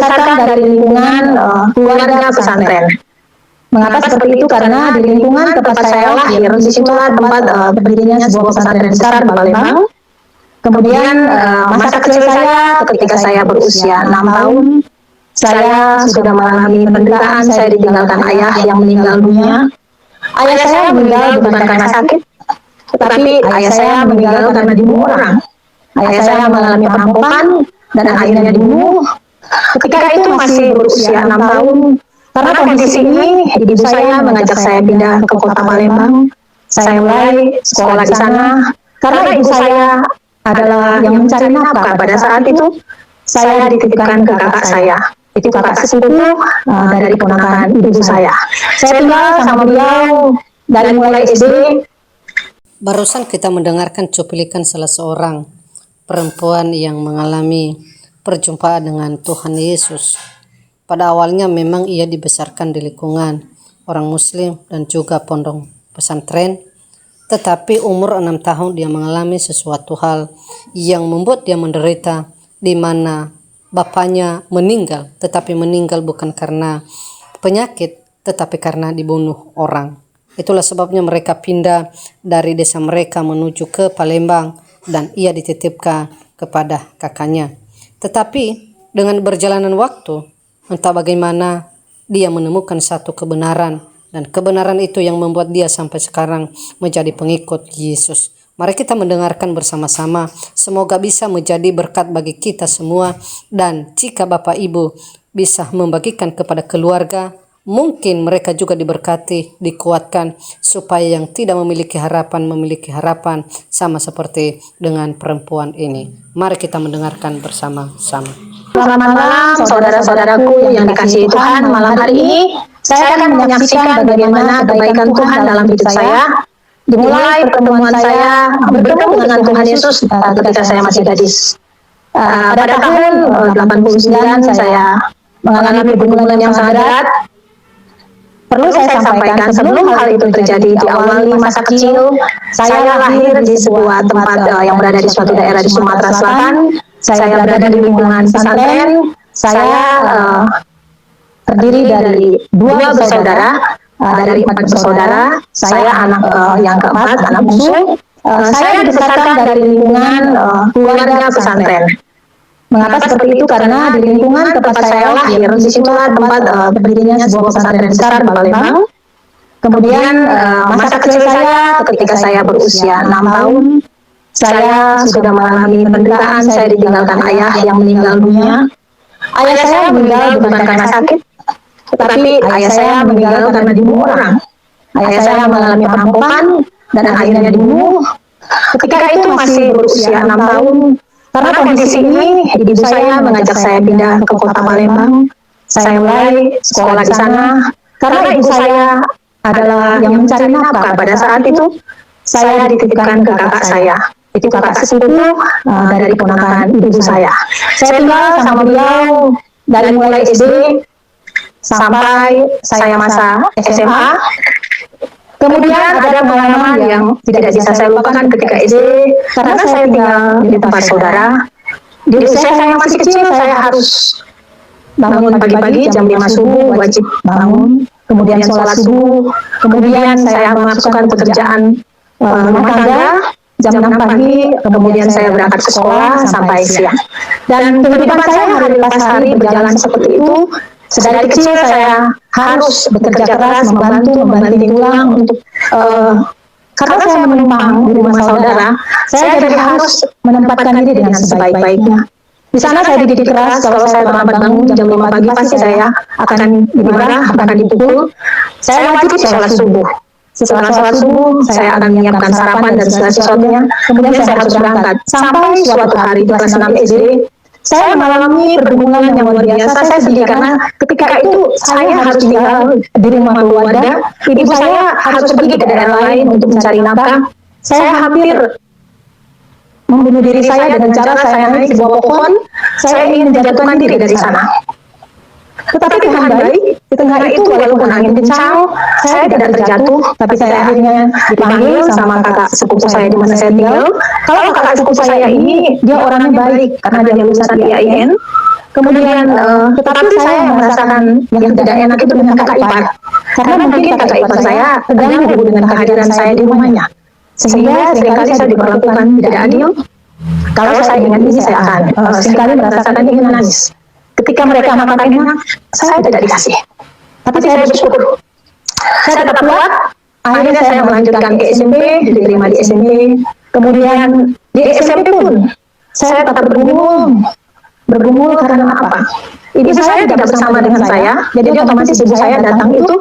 dibesarkan dari lingkungan keluarga pesantren. Mengapa seperti itu? Karena di lingkungan tempat saya lahir, disitulah tempat berdirinya sebuah pesantren besar di Palembang. Kemudian masa kecil saya ketika saya berusia 6 tahun, saya sudah mengalami penderitaan. Saya ditinggalkan ayah yang meninggal dunia. Ayah saya meninggal bukan karena sakit, tetapi ayah saya meninggal karena dibunuh orang. Ayah saya mengalami perampokan dan akhirnya dibunuh. Ketika itu masih berusia 6 tahun. Karena kondisi ini, ibu saya mengajak saya pindah ke kota Palembang. Saya mulai sekolah di sana. Karena ibu saya adalah yang mencari nafkah pada saat itu, saya dititipkan ke kakak saya. Itu kakak sepupu dari keponakan ibu saya. Saya tinggal sama beliau dari mulai SD. Barusan kita mendengarkan cuplikan salah seorang perempuan yang mengalami perjumpaan dengan Tuhan Yesus. Pada awalnya memang ia dibesarkan di lingkungan orang Muslim dan juga pondok pesantren, tetapi umur 6 tahun dia mengalami sesuatu hal yang membuat dia menderita, di mana bapaknya meninggal, tetapi meninggal bukan karena penyakit, tetapi karena dibunuh orang. Itulah sebabnya mereka pindah dari desa mereka menuju ke Palembang dan ia dititipkan kepada kakaknya. Tetapi dengan berjalanan waktu, entah bagaimana dia menemukan satu kebenaran, dan kebenaran itu yang membuat dia sampai sekarang menjadi pengikut Yesus. Mari kita mendengarkan bersama-sama, semoga bisa menjadi berkat bagi kita semua. Dan jika Bapak Ibu bisa membagikan kepada keluarga, mungkin mereka juga diberkati, dikuatkan, supaya yang tidak memiliki harapan sama seperti dengan perempuan ini. Mari kita mendengarkan bersama-sama. Selamat malam saudara-saudaraku yang dikasihi Tuhan. Malam hari ini saya akan menyaksikan bagaimana kebaikan Tuhan dalam hidup saya. Dimulai pertemuan saya bertemu dengan Tuhan Yesus ketika saya masih gadis. Pada tahun 89 saya mengalami pergumulan yang sangat berat. Perlu saya sampaikan, sebelum hal itu terjadi, diawali masa kecil, saya lahir di sebuah tempat yang berada di suatu daerah di Sumatera Selatan. Saya berada di lingkungan pesantren. Saya terdiri dari 2 bersaudara. Dari 4 bersaudara, saya anak yang keempat, anak bungsu. Saya dibesarkan dari lingkungan keluarga pesantren. Mengapa seperti itu? Karena di lingkungan tempat saya lahir, disitulah tempat berdirinya sebuah pesantren besar di Palembang. Kemudian masa kecil saya ketika saya berusia 6 tahun, saya sudah mengalami penderitaan. Saya ditinggalkan ayah yang meninggal dunia. Ayah saya meninggal bukan karena sakit, tetapi ayah saya meninggal karena dibunuh orang. Ayah saya mengalami perampokan dan akhirnya dibunuh. Ketika itu masih berusia 6 tahun. Karena kondisi ini, ibu saya mengajak saya pindah ke kota Palembang. Saya mulai sekolah di sana. Karena ibu saya adalah yang mencari nafkah pada saat itu, saya dititipkan ke kakak saya. Itu kakak sepupu dari keponakan ibu saya. Saya tinggal sama beliau dari mulai SD sampai saya masa SMA. Kemudian ada pengalaman yang tidak bisa saya lupakan ketika SD, karena saya tinggal di tempat saudara. Di usia saya masih kecil, saya harus bangun pagi-pagi jam 5 subuh, wajib bangun. Kemudian sholat subuh, kemudian saya melakukan pekerjaan rumah tangga jam 6 pagi, kemudian saya berangkat ke sekolah sampai siang. Dan kehidupan saya hari lepas hari berjalan seperti itu. Sedari kecil saya harus bekerja keras, membantu tulang untuk karena saya menumpang di rumah saudara, saya jadi harus menempatkan diri dengan sebaik-baiknya. Di sana saya dididik keras, kalau saya terlambat bangun jam 5 pagi pasti saya akan dimarah, akan dipukul. Saya wajib sholat subuh. Setelah sholat subuh, saya akan menyiapkan sarapan dan segala sesuatunya. Kemudian saya harus berangkat. Sampai suatu hari kelas 6 SD, saya mengalami pergumulan yang luar biasa. Saya sedih karena ketika itu saya harus tinggal di rumah keluarga. Ibu saya harus pergi ke daerah lain untuk mencari nafkah. Saya hampir membunuh diri saya dengan cara saya naik sebuah pohon. Saya ingin menjatuhkan diri dari sana. Tetapi Tuhan baik, di tengah itu walaupun angin kencang, saya tidak terjatuh, tapi saya akhirnya dipanggil sama kakak sepupu saya di mana saya tinggal. Kalau kakak sepupu saya ini, dia orangnya baik, karena dia lulusan IAIN. Kemudian, tetapi saya yang merasakan yang tidak enak itu dengan kakak ipar. Karena mungkin kakak ipar saya terganggu dengan kehadiran saya di rumahnya. Sehingga seringkali saya diperlakukan tidak adil. Kalau saya ingat ini, saya akan seringkali merasakan ingin menangis. Ketika mereka makan enak, saya tidak dikasih. Tapi saya bersyukur. Saya tetap kuat. Akhirnya saya melanjutkan ke SMP, diterima di SMP. Kemudian di SMP pun saya tetap bergumul. Bergumul karena apa? Ibu saya tidak bersama dengan saya, jadi otomatis ibu saya datang itu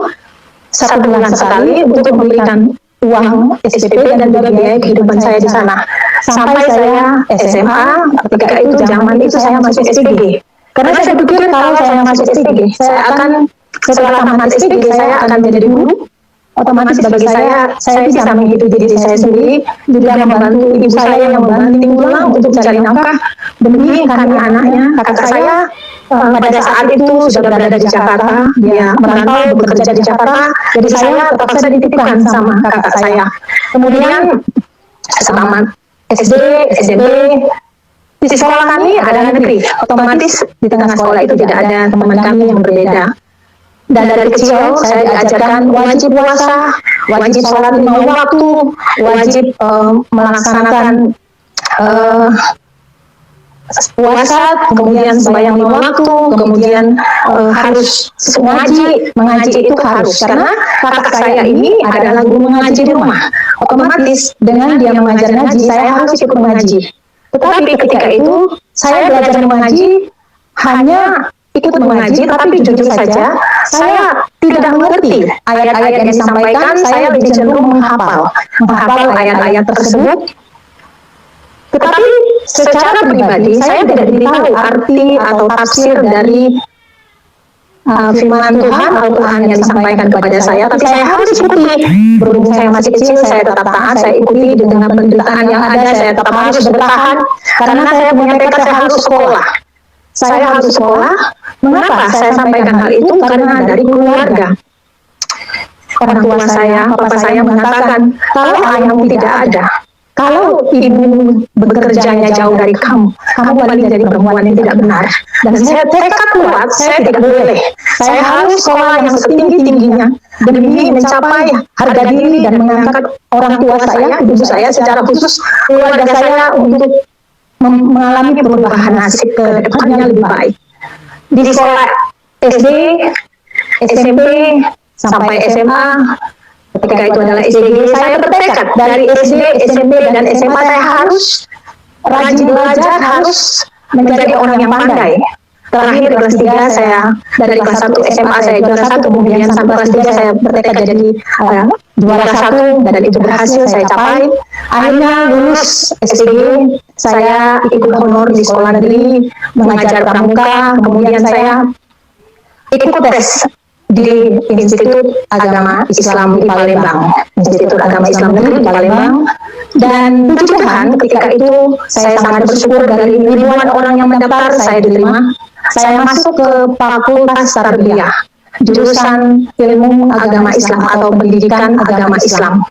1 bulan sekali untuk memberikan uang SPP dan juga biaya kehidupan saya di sana. Sampai saya SMA, ketika itu zaman itu saya masuk SPG. Karena saya berpikir kalau saya masuk SPG, saya akan setelah tamat SPG saya akan menjadi guru. Otomatis bagi saya bisa menghidupi diri saya sendiri, juga membantu ibu saya yang membanting tulang untuk mencari nafkah demi kami anaknya. Kakak saya pada saat itu sudah berada di Jakarta, dia merantau bekerja di Jakarta, jadi saya terpaksa dititipkan sama kakak saya. Kemudian selamat SD, SMP, di sekolah kami adalah negeri, otomatis di tengah sekolah itu tidak ada teman kami yang berbeda. Dan dari kecil saya diajarkan wajib puasa, wajib sholat 5 waktu, wajib melaksanakan puasa, kemudian sembahyang 5 waktu, kemudian harus mengaji itu harus, karena kakak saya ini adalah guru mengaji di rumah. Otomatis dengan dia mengajar ngaji, saya harus ikut mengaji. Tetapi ketika itu saya belajar mengaji hanya ikut mengaji, tapi jujur saja saya tidak mengerti ayat-ayat yang disampaikan. Saya lebih cenderung menghafal ayat-ayat tersebut. Tetapi secara pribadi saya tidak tahu arti atau tafsir dari firman Tuhan Al-Quran yang disampaikan kepada saya, tapi saya harus ikuti. Berhubung saya masih kecil, saya tetap taat, saya ikuti dengan penderitaan yang ada, saya tetap harus bertahan karena saya punya tekad, saya harus sekolah. Saya harus sekolah. Mengapa saya sampaikan hal itu? Karena dari keluarga. Orang tua saya, papa saya mengatakan, kalau ayahmu tidak ada, kalau ibu bekerjanya jauh dari kamu paling jadi perempuan yang tidak benar. Dan saya tekad kuat, saya tidak boleh. Saya harus sekolah yang setinggi-tingginya demi mencapai harga diri dan mengangkat orang tua saya, ibu saya secara khusus, keluarga saya untuk mengalami perubahan nasib ke depannya lebih baik. Di sekolah SD, SMP, sampai SMA, ketika itu adalah SDG, saya bertekad dari SD, SMP, dan SMA saya harus rajin belajar, harus menjadi orang yang pandai. Terakhir kelas 3 saya, dari kelas 1 SMA saya juara 1, kemudian sampai kelas 3 saya bertekad jadi juara 1, dan itu berhasil saya capai. Akhirnya lulus SPG, saya ikut honor di sekolah negeri, mengajar pramuka, kemudian saya ikut tes di Institut Agama Islam di Palembang, Institut Agama Islam Negeri di Palembang. Dan puji Tuhan, ketika itu saya sangat bersyukur dari ribuan orang yang mendaftar, saya diterima. Saya masuk ke Fakultas Tarbiyah, jurusan Ilmu Agama Islam atau Pendidikan Agama Islam.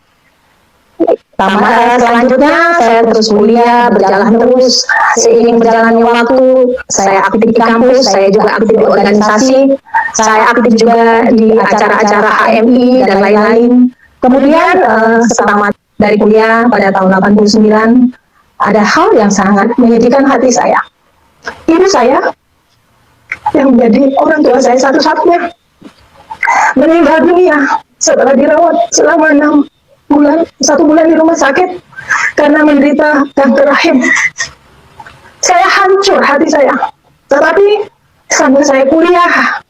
Selanjutnya saya terus kuliah, berjalan terus. Seiring berjalannya waktu, saya aktif di kampus, saya juga aktif di organisasi, saya aktif juga di acara-acara HMI dan lain-lain. Kemudian setelah dari kuliah pada tahun 89, ada hal yang sangat menyedihkan hati saya. Ibu saya yang menjadi orang tua saya satu-satunya meninggal dunia setelah dirawat selama 1 bulan di rumah sakit karena menderita kanker rahim. Saya hancur hati saya. Tetapi sambil saya kuliah,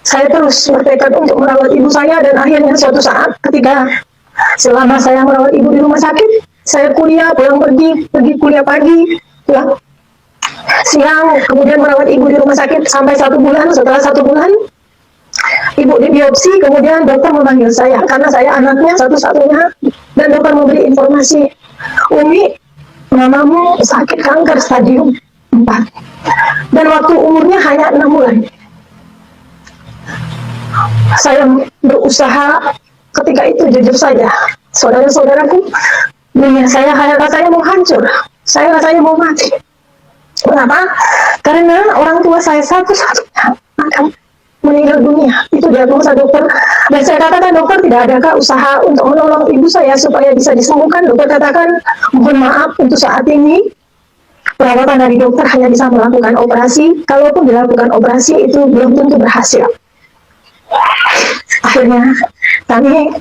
saya terus bertekad untuk merawat ibu saya, dan akhirnya suatu saat ketika selama saya merawat ibu di rumah sakit, saya kuliah, pulang pergi kuliah pagi, pulang siang, kemudian merawat ibu di rumah sakit sampai 1 bulan. Setelah 1 bulan, ibu di biopsi, kemudian dokter memanggil saya karena saya anaknya satu-satunya, dan dokter memberi informasi, Umi, mamamu sakit kanker stadium 4 dan waktu umurnya hanya 6 bulan. Saya berusaha ketika itu, jujur saja, saudara-saudaraku, dunia saya rasanya mau hancur, saya rasanya mau mati. Kenapa? Karena orang tua saya satu-satunya akan meninggal dunia. Itu diagnosa dokter. Dan saya katakan, dokter, tidak adakah usaha untuk menolong ibu saya supaya bisa disembuhkan? Dokter katakan, mohon maaf, untuk saat ini perawatan dari dokter hanya bisa melakukan operasi. Kalaupun dilakukan operasi, itu belum tentu berhasil. Akhirnya kami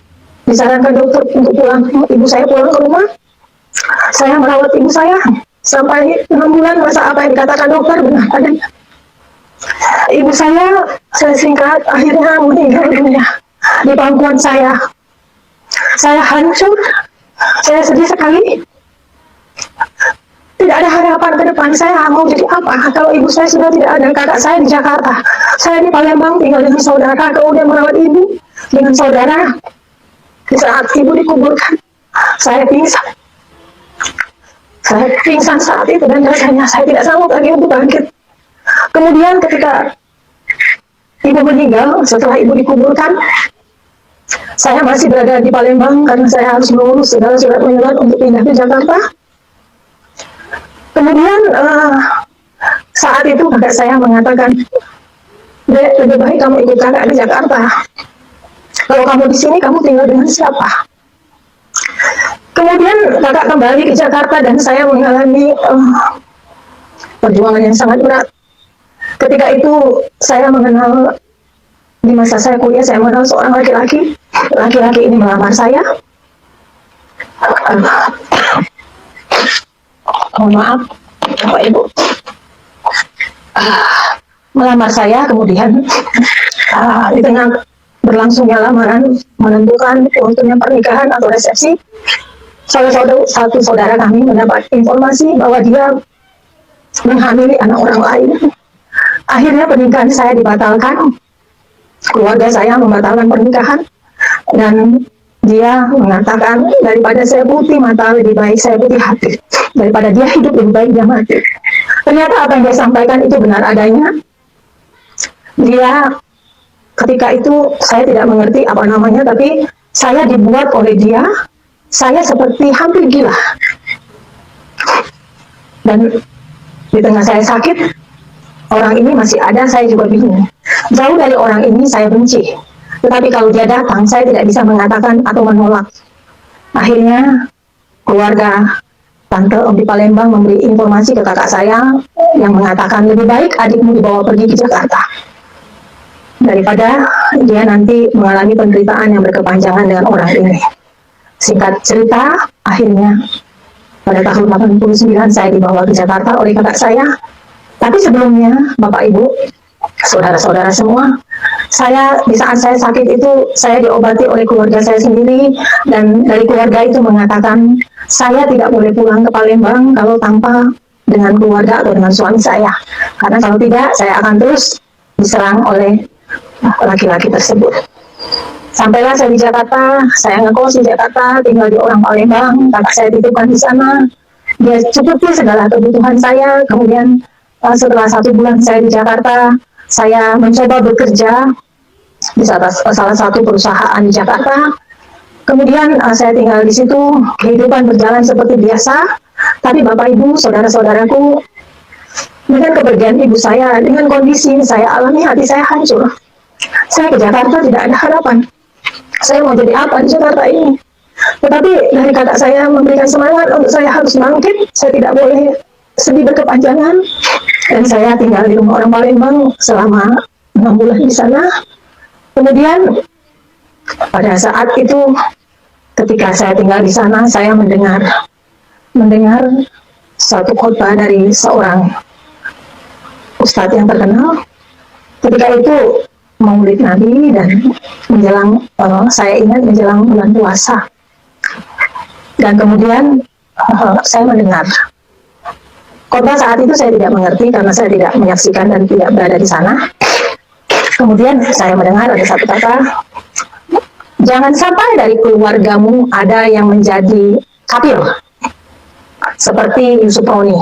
disarankan dokter untuk pulang. Ibu saya pulang ke rumah. Saya merawat ibu saya sampai 6 bulan. Masa apa yang dikatakan dokter benar adanya. Ibu saya singkat akhirnya meninggal dunia di pangkuan saya. Saya hancur, saya sedih sekali. Tidak ada harapan ke depan. Saya mau jadi apa kalau ibu saya sudah tidak ada? Kakak saya di Jakarta, saya di Palembang tinggal dengan saudara, kemudian merawat ibu dengan saudara. Di saat ibu dikuburkan, saya pingsan. Saya pingsan saat itu dan rasanya saya tidak sanggup lagi untuk bangkit. Kemudian ketika ibu meninggal, setelah ibu dikuburkan, saya masih berada di Palembang karena saya harus mengurus segala surat menyurat untuk pindah ke Jakarta. Kemudian saat itu kakak saya mengatakan, Dek, lebih baik kamu ikut kakak di Jakarta. Kalau kamu di sini, kamu tinggal dengan siapa? Kemudian kakak kembali ke Jakarta dan saya mengalami perjuangan yang sangat berat. Ketika itu saya mengenal, di masa saya kuliah, saya mengenal seorang laki-laki. Laki-laki ini melamar saya. Mohon maaf, Bapak Ibu. Melamar saya, kemudian di tengah berlangsungnya lamaran, menentukan waktunya pernikahan atau resepsi, satu saudara kami mendapat informasi bahwa dia menghamili anak orang lain. Akhirnya pernikahan saya dibatalkan. Keluarga saya membatalkan pernikahan dan dia mengatakan, daripada saya putih mata lebih baik saya putih hati, daripada dia hidup lebih baik dia mati. Ternyata apa yang dia sampaikan itu benar adanya. Dia ketika itu saya tidak mengerti apa namanya, tapi saya dibuat oleh dia. Saya seperti hampir gila. Dan di tengah saya sakit, orang ini masih ada, saya juga bingung. Jauh dari orang ini saya benci. Tetapi kalau dia datang, saya tidak bisa mengatakan atau menolak. Akhirnya keluarga Tante Om di Palembang memberi informasi ke kakak saya yang mengatakan lebih baik adikmu dibawa pergi ke Jakarta daripada dia nanti mengalami penderitaan yang berkepanjangan dengan orang ini. Singkat cerita, akhirnya pada tahun 89 saya dibawa ke Jakarta oleh kakak saya. Tapi sebelumnya, Bapak Ibu, saudara-saudara semua, saya di saat saya sakit itu, saya diobati oleh keluarga saya sendiri, dan dari keluarga itu mengatakan, saya tidak boleh pulang ke Palembang kalau tanpa dengan keluarga atau dengan suami saya. Karena kalau tidak, saya akan terus diserang oleh laki-laki tersebut. Sampailah saya di Jakarta, saya ngekos di Jakarta, tinggal di orang Palembang, kakak saya titipkan di sana. Dia cukupi segala kebutuhan saya. Kemudian setelah 1 bulan saya di Jakarta, saya mencoba bekerja di salah satu perusahaan di Jakarta. Kemudian saya tinggal di situ, kehidupan berjalan seperti biasa. Tapi Bapak Ibu, saudara-saudaraku, dengan kepergian ibu saya, dengan kondisi saya alami, hati saya hancur. Saya ke Jakarta tidak ada harapan. Saya mau jadi apa di Jakarta ini? Tetapi dari kakak saya memberikan semangat untuk saya harus bangkit. Saya tidak boleh sedih berkepanjangan. Dan saya tinggal di rumah orang Palembang selama 6 bulan di sana. Kemudian pada saat itu, ketika saya tinggal di sana, saya mendengar satu khotbah dari seorang ustadz yang terkenal. Ketika itu Maulid Nabi dan menjelang, saya ingat menjelang bulan puasa. Dan kemudian saya mendengar khotbah. Saat itu saya tidak mengerti karena saya tidak menyaksikan dan tidak berada di sana. Kemudian saya mendengar ada satu kata, jangan sampai dari keluargamu ada yang menjadi kafir seperti Yusuf Roni.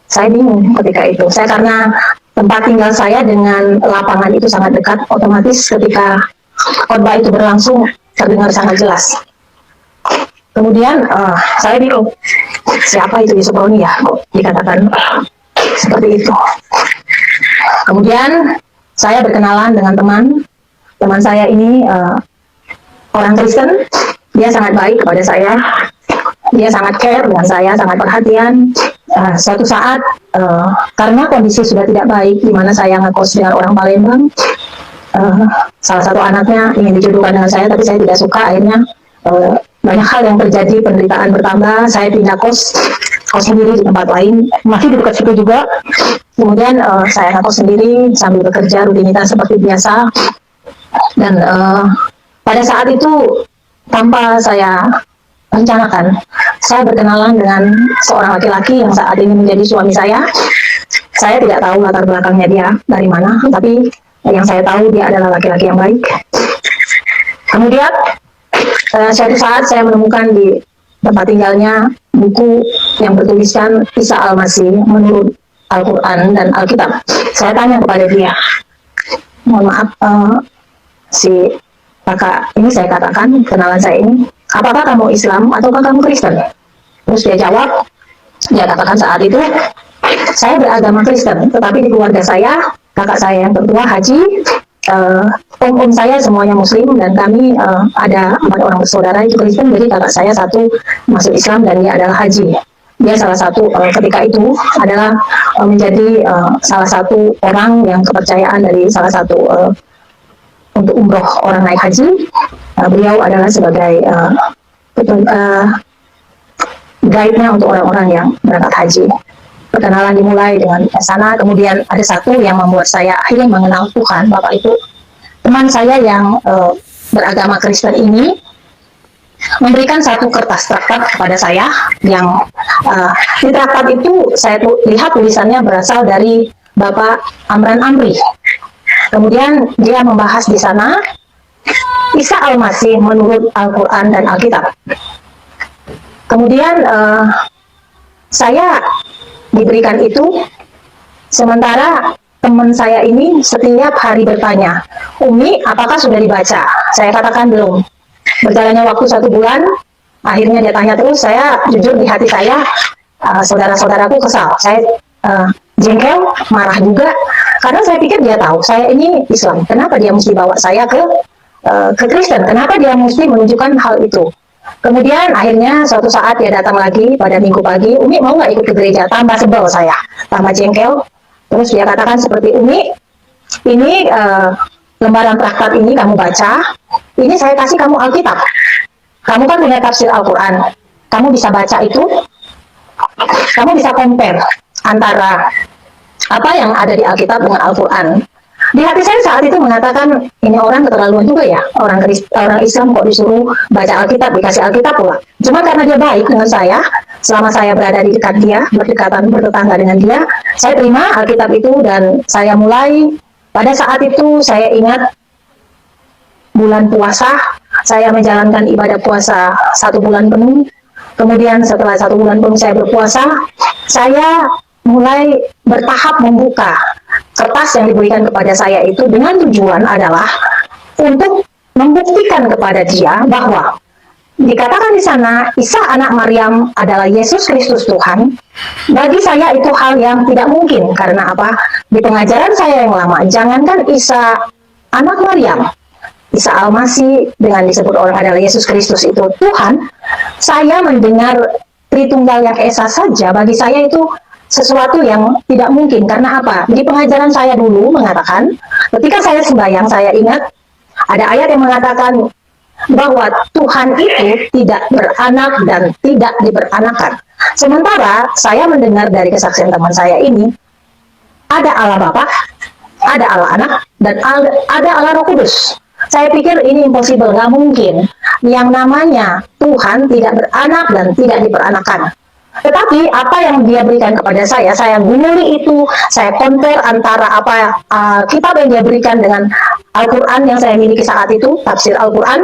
Saya bingung ketika itu. Saya karena tempat tinggal saya dengan lapangan itu sangat dekat, otomatis ketika khotbah itu berlangsung terdengar sangat jelas. Kemudian saya bingung, siapa itu Yusuf Roni ya? Kok dikatakan seperti itu. Kemudian saya berkenalan dengan teman saya ini orang Kristen. Dia sangat baik kepada saya, dia sangat care dengan saya, sangat perhatian. Suatu saat karena kondisi sudah tidak baik, di mana saya ngekos dengan orang Palembang, salah satu anaknya ingin dijodohkan dengan saya, tapi saya tidak suka. Akhirnya banyak hal yang terjadi, penderitaan bertambah. Saya pindah kos sendiri di tempat lain, masih di dekat situ juga. Kemudian saya ngekos sendiri sambil bekerja rutinitas seperti biasa. Dan pada saat itu, tanpa saya rencanakan, saya berkenalan dengan seorang laki-laki yang saat ini menjadi suami saya. Saya tidak tahu latar belakangnya dia dari mana, tapi yang saya tahu dia adalah laki-laki yang baik. Kemudian suatu saat saya menemukan di tempat tinggalnya buku yang bertuliskan Isa Al-Masih menurut Al-Quran dan Alkitab. Saya tanya kepada dia, mohon maaf, si kakak ini, saya katakan, kenalan saya ini, apakah kamu Islam ataukah kamu Kristen? Terus dia jawab, dia katakan saat itu, saya beragama Kristen, tetapi di keluarga saya, kakak saya yang tertua haji, om saya semuanya Muslim, dan kami ada 4 orang bersaudara itu Kristen. Jadi kakak saya satu masuk Islam dan dia adalah haji. Dia salah satu ketika itu adalah menjadi salah satu orang yang kepercayaan dari salah satu untuk umroh orang naik haji. Beliau adalah sebagai guide-nya untuk orang-orang yang berangkat haji. Perkenalan dimulai dengan sana, kemudian ada satu yang membuat saya akhirnya mengenal Tuhan. Bapak itu teman saya yang beragama Kristen ini memberikan satu kertas traktat kepada saya yang di traktat itu saya lihat tulisannya berasal dari Bapak Amran Amri. Kemudian dia membahas di sana Isa Al-Masih menurut Al-Quran dan Alkitab. Kemudian saya diberikan itu, sementara teman saya ini setiap hari bertanya, Umi, apakah sudah dibaca? Saya katakan belum. Berjalannya waktu 1 bulan, akhirnya dia tanya terus. Saya jujur di hati saya, saudara-saudaraku kesal. Saya jengkel, marah juga, karena saya pikir dia tahu saya ini Islam. Kenapa dia mesti bawa saya ke Kristen? Kenapa dia mesti menunjukkan hal itu? Kemudian akhirnya suatu saat dia datang lagi pada Minggu pagi, Umi mau nggak ikut ke gereja? Tambah sebel saya, tambah jengkel. Terus dia katakan seperti, Umi, ini lembaran traktat ini kamu baca, ini saya kasih kamu Alkitab. Kamu kan punya tafsir Al-Quran, kamu bisa baca itu, kamu bisa compare antara apa yang ada di Alkitab dengan Al-Quran. Di hati saya saat itu mengatakan, ini orang keterlaluan juga ya, orang Islam kok disuruh baca Alkitab, dikasih Alkitab pula. Cuma karena dia baik dengan saya, selama saya berada di dekat dia, bertetangga dengan dia, saya terima Alkitab itu dan saya mulai, pada saat itu saya ingat bulan puasa, saya menjalankan ibadah puasa 1 bulan penuh. Kemudian setelah 1 bulan penuh saya berpuasa, saya mulai bertahap membuka kertas yang diberikan kepada saya itu dengan tujuan adalah untuk membuktikan kepada dia bahwa dikatakan di sana Isa anak Maryam adalah Yesus Kristus Tuhan. Bagi saya itu hal yang tidak mungkin. Karena apa? Di pengajaran saya yang lama, jangankan Isa anak Maryam, Isa Al-Masih dengan disebut orang adalah Yesus Kristus itu Tuhan, saya mendengar Tritunggal yang Esa saja, bagi saya itu sesuatu yang tidak mungkin. Karena apa? Di pengajaran saya dulu mengatakan, ketika saya sembahyang, saya ingat ada ayat yang mengatakan bahwa Tuhan itu tidak beranak dan tidak diberanakan. Sementara saya mendengar dari kesaksian teman saya ini, ada Allah Bapa, ada Allah Anak, dan ada Allah Roh Kudus. Saya pikir ini impossible, nggak mungkin. Yang namanya Tuhan tidak beranak dan tidak diberanakan. Tetapi apa yang dia berikan kepada saya gumuli itu, saya compare antara apa kitab yang dia berikan dengan Al-Quran yang saya miliki saat itu, tafsir Al-Quran.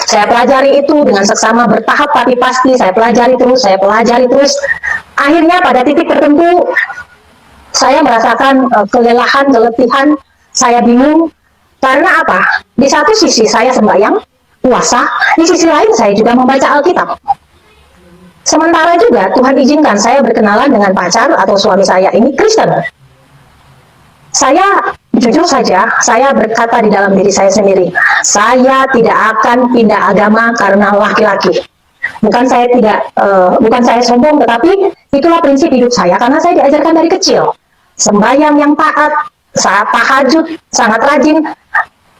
Saya pelajari itu dengan seksama, bertahap tapi pasti, saya pelajari terus. Akhirnya pada titik tertentu, saya merasakan kelelahan, keletihan, saya bingung. Karena apa? Di satu sisi saya sembahyang, puasa, di sisi lain saya juga membaca Alkitab. Sementara juga Tuhan izinkan saya berkenalan dengan pacar atau suami saya ini Kristen. Saya jujur saja, saya berkata di dalam diri saya sendiri, saya tidak akan pindah agama karena laki-laki. Bukan saya sombong, tetapi itulah prinsip hidup saya karena saya diajarkan dari kecil. Sembahyang yang taat, saat tahajud sangat rajin,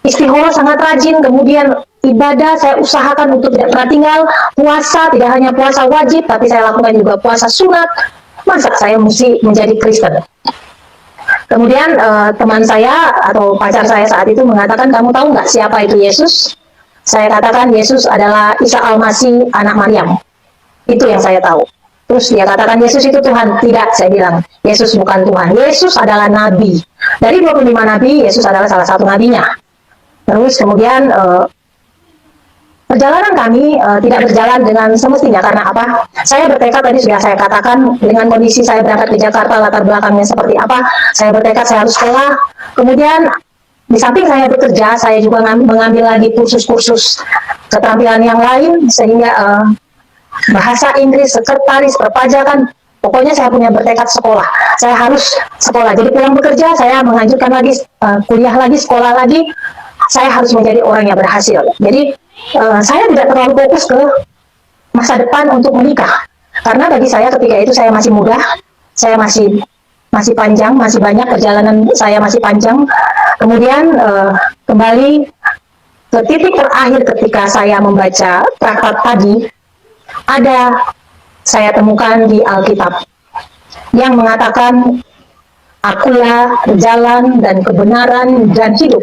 istighfar sangat rajin, kemudian ibadah saya usahakan untuk tidak pernah tinggal, puasa tidak hanya puasa wajib, tapi saya lakukan juga puasa sunat. Masa saya mesti menjadi Kristen? Kemudian teman saya atau pacar saya saat itu mengatakan, kamu tahu nggak siapa itu Yesus? Saya katakan Yesus adalah Isa Al-Masih, anak Maryam. Itu yang saya tahu. Terus dia katakan Yesus itu Tuhan. Tidak, saya bilang Yesus bukan Tuhan. Yesus adalah nabi. Dari 25 nabi, Yesus adalah salah satu nabinya. Terus kemudian perjalanan kami tidak berjalan dengan semestinya. Karena apa? Saya bertekad, tadi sudah saya katakan, dengan kondisi saya berangkat ke Jakarta, latar belakangnya seperti apa. Saya bertekad saya harus sekolah. Kemudian di samping saya bekerja, saya juga mengambil lagi kursus-kursus keterampilan yang lain, sehingga bahasa Inggris, sekretaris, perpajakan, pokoknya saya punya bertekad sekolah. Saya harus sekolah. Jadi pulang bekerja, saya mengajukan lagi kuliah lagi, sekolah lagi. Saya harus menjadi orang yang berhasil. Jadi saya tidak terlalu fokus ke masa depan untuk menikah. Karena bagi saya ketika itu saya masih muda, saya masih panjang, masih banyak perjalanan saya masih panjang. Kemudian kembali ke titik terakhir ketika saya membaca traktat tadi, saya temukan di Alkitab yang mengatakan, akulah jalan dan kebenaran dan hidup.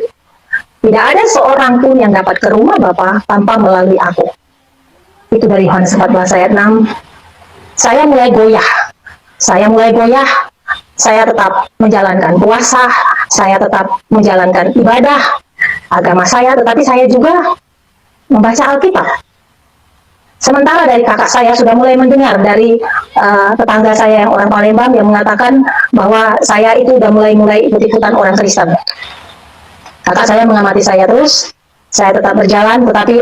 Tidak ada seorang pun yang dapat ke rumah Bapa tanpa melalui aku. Itu dari Yohanes 14 ayat 6. Saya mulai goyah. Saya tetap menjalankan puasa, saya tetap menjalankan ibadah agama saya, tetapi saya juga membaca Alkitab. Sementara dari kakak saya sudah mulai mendengar dari tetangga saya yang orang Palembang yang mengatakan bahwa saya itu sudah mulai ikut-ikutan orang Kristen. Kakak saya mengamati saya terus, saya tetap berjalan, tetapi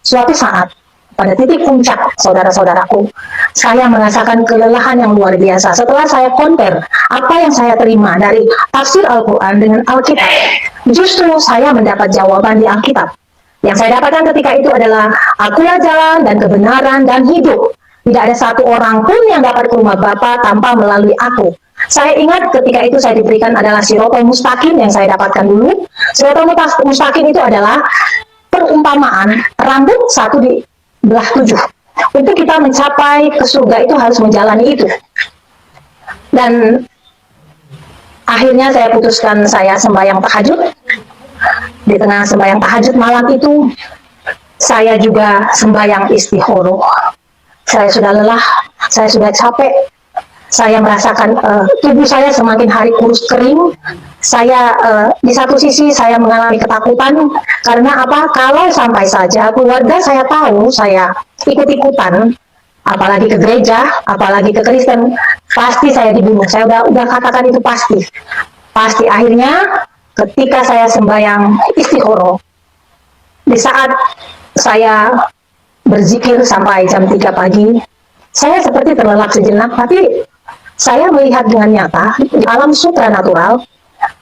suatu saat, pada titik puncak, saudara-saudaraku, saya merasakan kelelahan yang luar biasa. Setelah saya compare apa yang saya terima dari tafsir Al-Quran dengan Alkitab, justru saya mendapat jawaban di Alkitab. Yang saya dapatkan ketika itu adalah, akulah jalan dan kebenaran dan hidup. Tidak ada satu orang pun yang dapat ke rumah Bapa tanpa melalui aku. Saya ingat ketika itu saya diberikan adalah Siratal Mustaqim yang saya dapatkan dulu. Siratal Mustaqim itu adalah perumpamaan rambut satu di belah 7. Untuk kita mencapai ke surga itu harus menjalani itu. Dan akhirnya saya putuskan saya sembahyang tahajud. Di tengah sembahyang tahajud malam itu, saya juga sembahyang istihoroh. Saya sudah lelah, saya sudah capek. Saya merasakan tubuh saya semakin hari kurus kering. Saya di satu sisi saya mengalami ketakutan karena apa? Kalau sampai saja keluarga saya tahu saya ikut-ikutan, apalagi ke gereja, apalagi ke Kristen, pasti saya dibunuh. Saya udah katakan itu pasti. Pasti akhirnya ketika saya sembahyang istihoroh, di saat saya berzikir sampai jam 3 pagi, saya seperti terlelap sejenak, tapi saya melihat dengan nyata di alam supranatural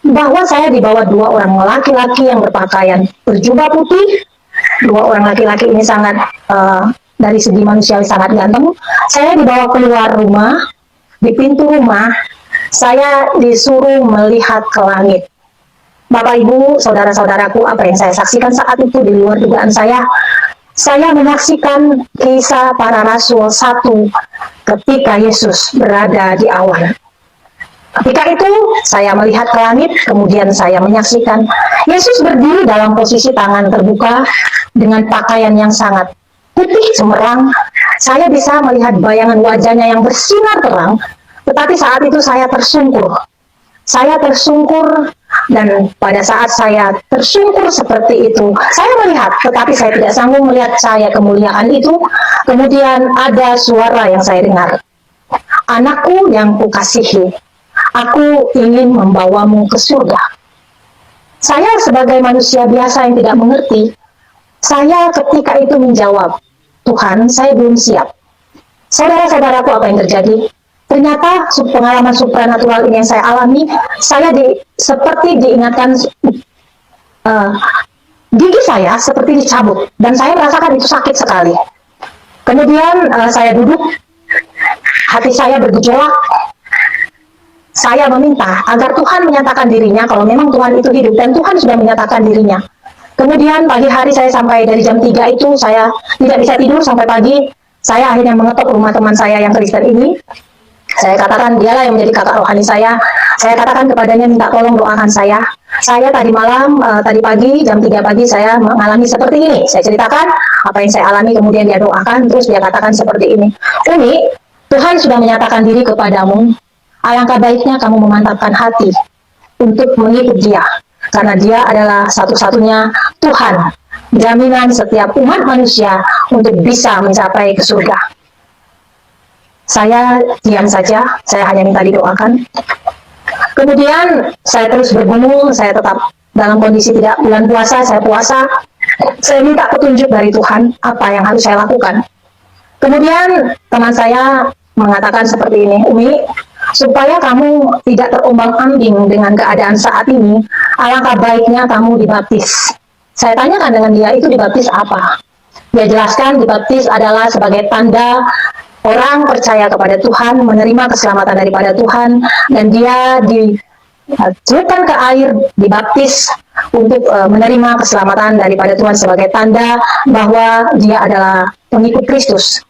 bahwa saya dibawa 2 orang laki-laki yang berpakaian berjubah putih. 2 orang laki-laki ini sangat dari segi manusiawi sangat ganteng. Saya dibawa keluar rumah. Di pintu rumah saya disuruh melihat ke langit. Bapak Ibu, saudara-saudaraku, apa yang saya saksikan saat itu di luar dugaan saya. Saya menyaksikan Kisah Para Rasul 1 ketika Yesus berada di awan. Ketika itu saya melihat ke langit, kemudian saya menyaksikan Yesus berdiri dalam posisi tangan terbuka dengan pakaian yang sangat putih cemerlang. Saya bisa melihat bayangan wajahnya yang bersinar terang, tetapi saat itu saya tersungkur. Saya tersungkur, dan pada saat saya tersungkur seperti itu, saya melihat, tetapi saya tidak sanggup melihat cahaya kemuliaan itu. Kemudian ada suara yang saya dengar, anakku yang kukasihi, aku ingin membawamu ke surga. Saya sebagai manusia biasa yang tidak mengerti, saya ketika itu menjawab, Tuhan, saya belum siap. Saudara-saudaraku, apa yang terjadi? Ternyata pengalaman supranatural ini yang saya alami, saya seperti diingatkan, gigi saya seperti dicabut, dan saya merasakan itu sakit sekali. Kemudian saya duduk, hati saya bergejolak. Saya meminta agar Tuhan menyatakan dirinya, kalau memang Tuhan itu hidup, dan Tuhan sudah menyatakan dirinya. Kemudian pagi hari saya sampai dari jam 3 itu, saya tidak bisa tidur sampai pagi. Saya akhirnya mengetok rumah teman saya yang Kristen ini. Saya katakan, dialah yang menjadi kakak rohani saya. Saya katakan kepadanya, minta tolong doakan saya. Saya tadi malam, tadi pagi, jam 3 pagi, saya mengalami seperti ini. Saya ceritakan apa yang saya alami, kemudian dia doakan, terus dia katakan seperti ini. Umi, Tuhan sudah menyatakan diri kepadamu. Alangkah baiknya kamu memantapkan hati untuk mengikut dia. Karena dia adalah satu-satunya Tuhan, jaminan setiap umat manusia untuk bisa mencapai ke surga. Saya diam saja, saya hanya minta didoakan. Kemudian saya terus bergumul, saya tetap dalam kondisi tidak bulan puasa, saya puasa. Saya minta petunjuk dari Tuhan, apa yang harus saya lakukan. Kemudian teman saya mengatakan seperti ini, Umi, supaya kamu tidak terombang-ambing dengan keadaan saat ini, alangkah baiknya kamu dibaptis. Saya tanyakan dengan dia, itu dibaptis apa? Dia jelaskan, dibaptis adalah sebagai tanda orang percaya kepada Tuhan, menerima keselamatan daripada Tuhan, dan dia dicelupkan ke air, dibaptis untuk menerima keselamatan daripada Tuhan sebagai tanda bahwa dia adalah pengikut Kristus.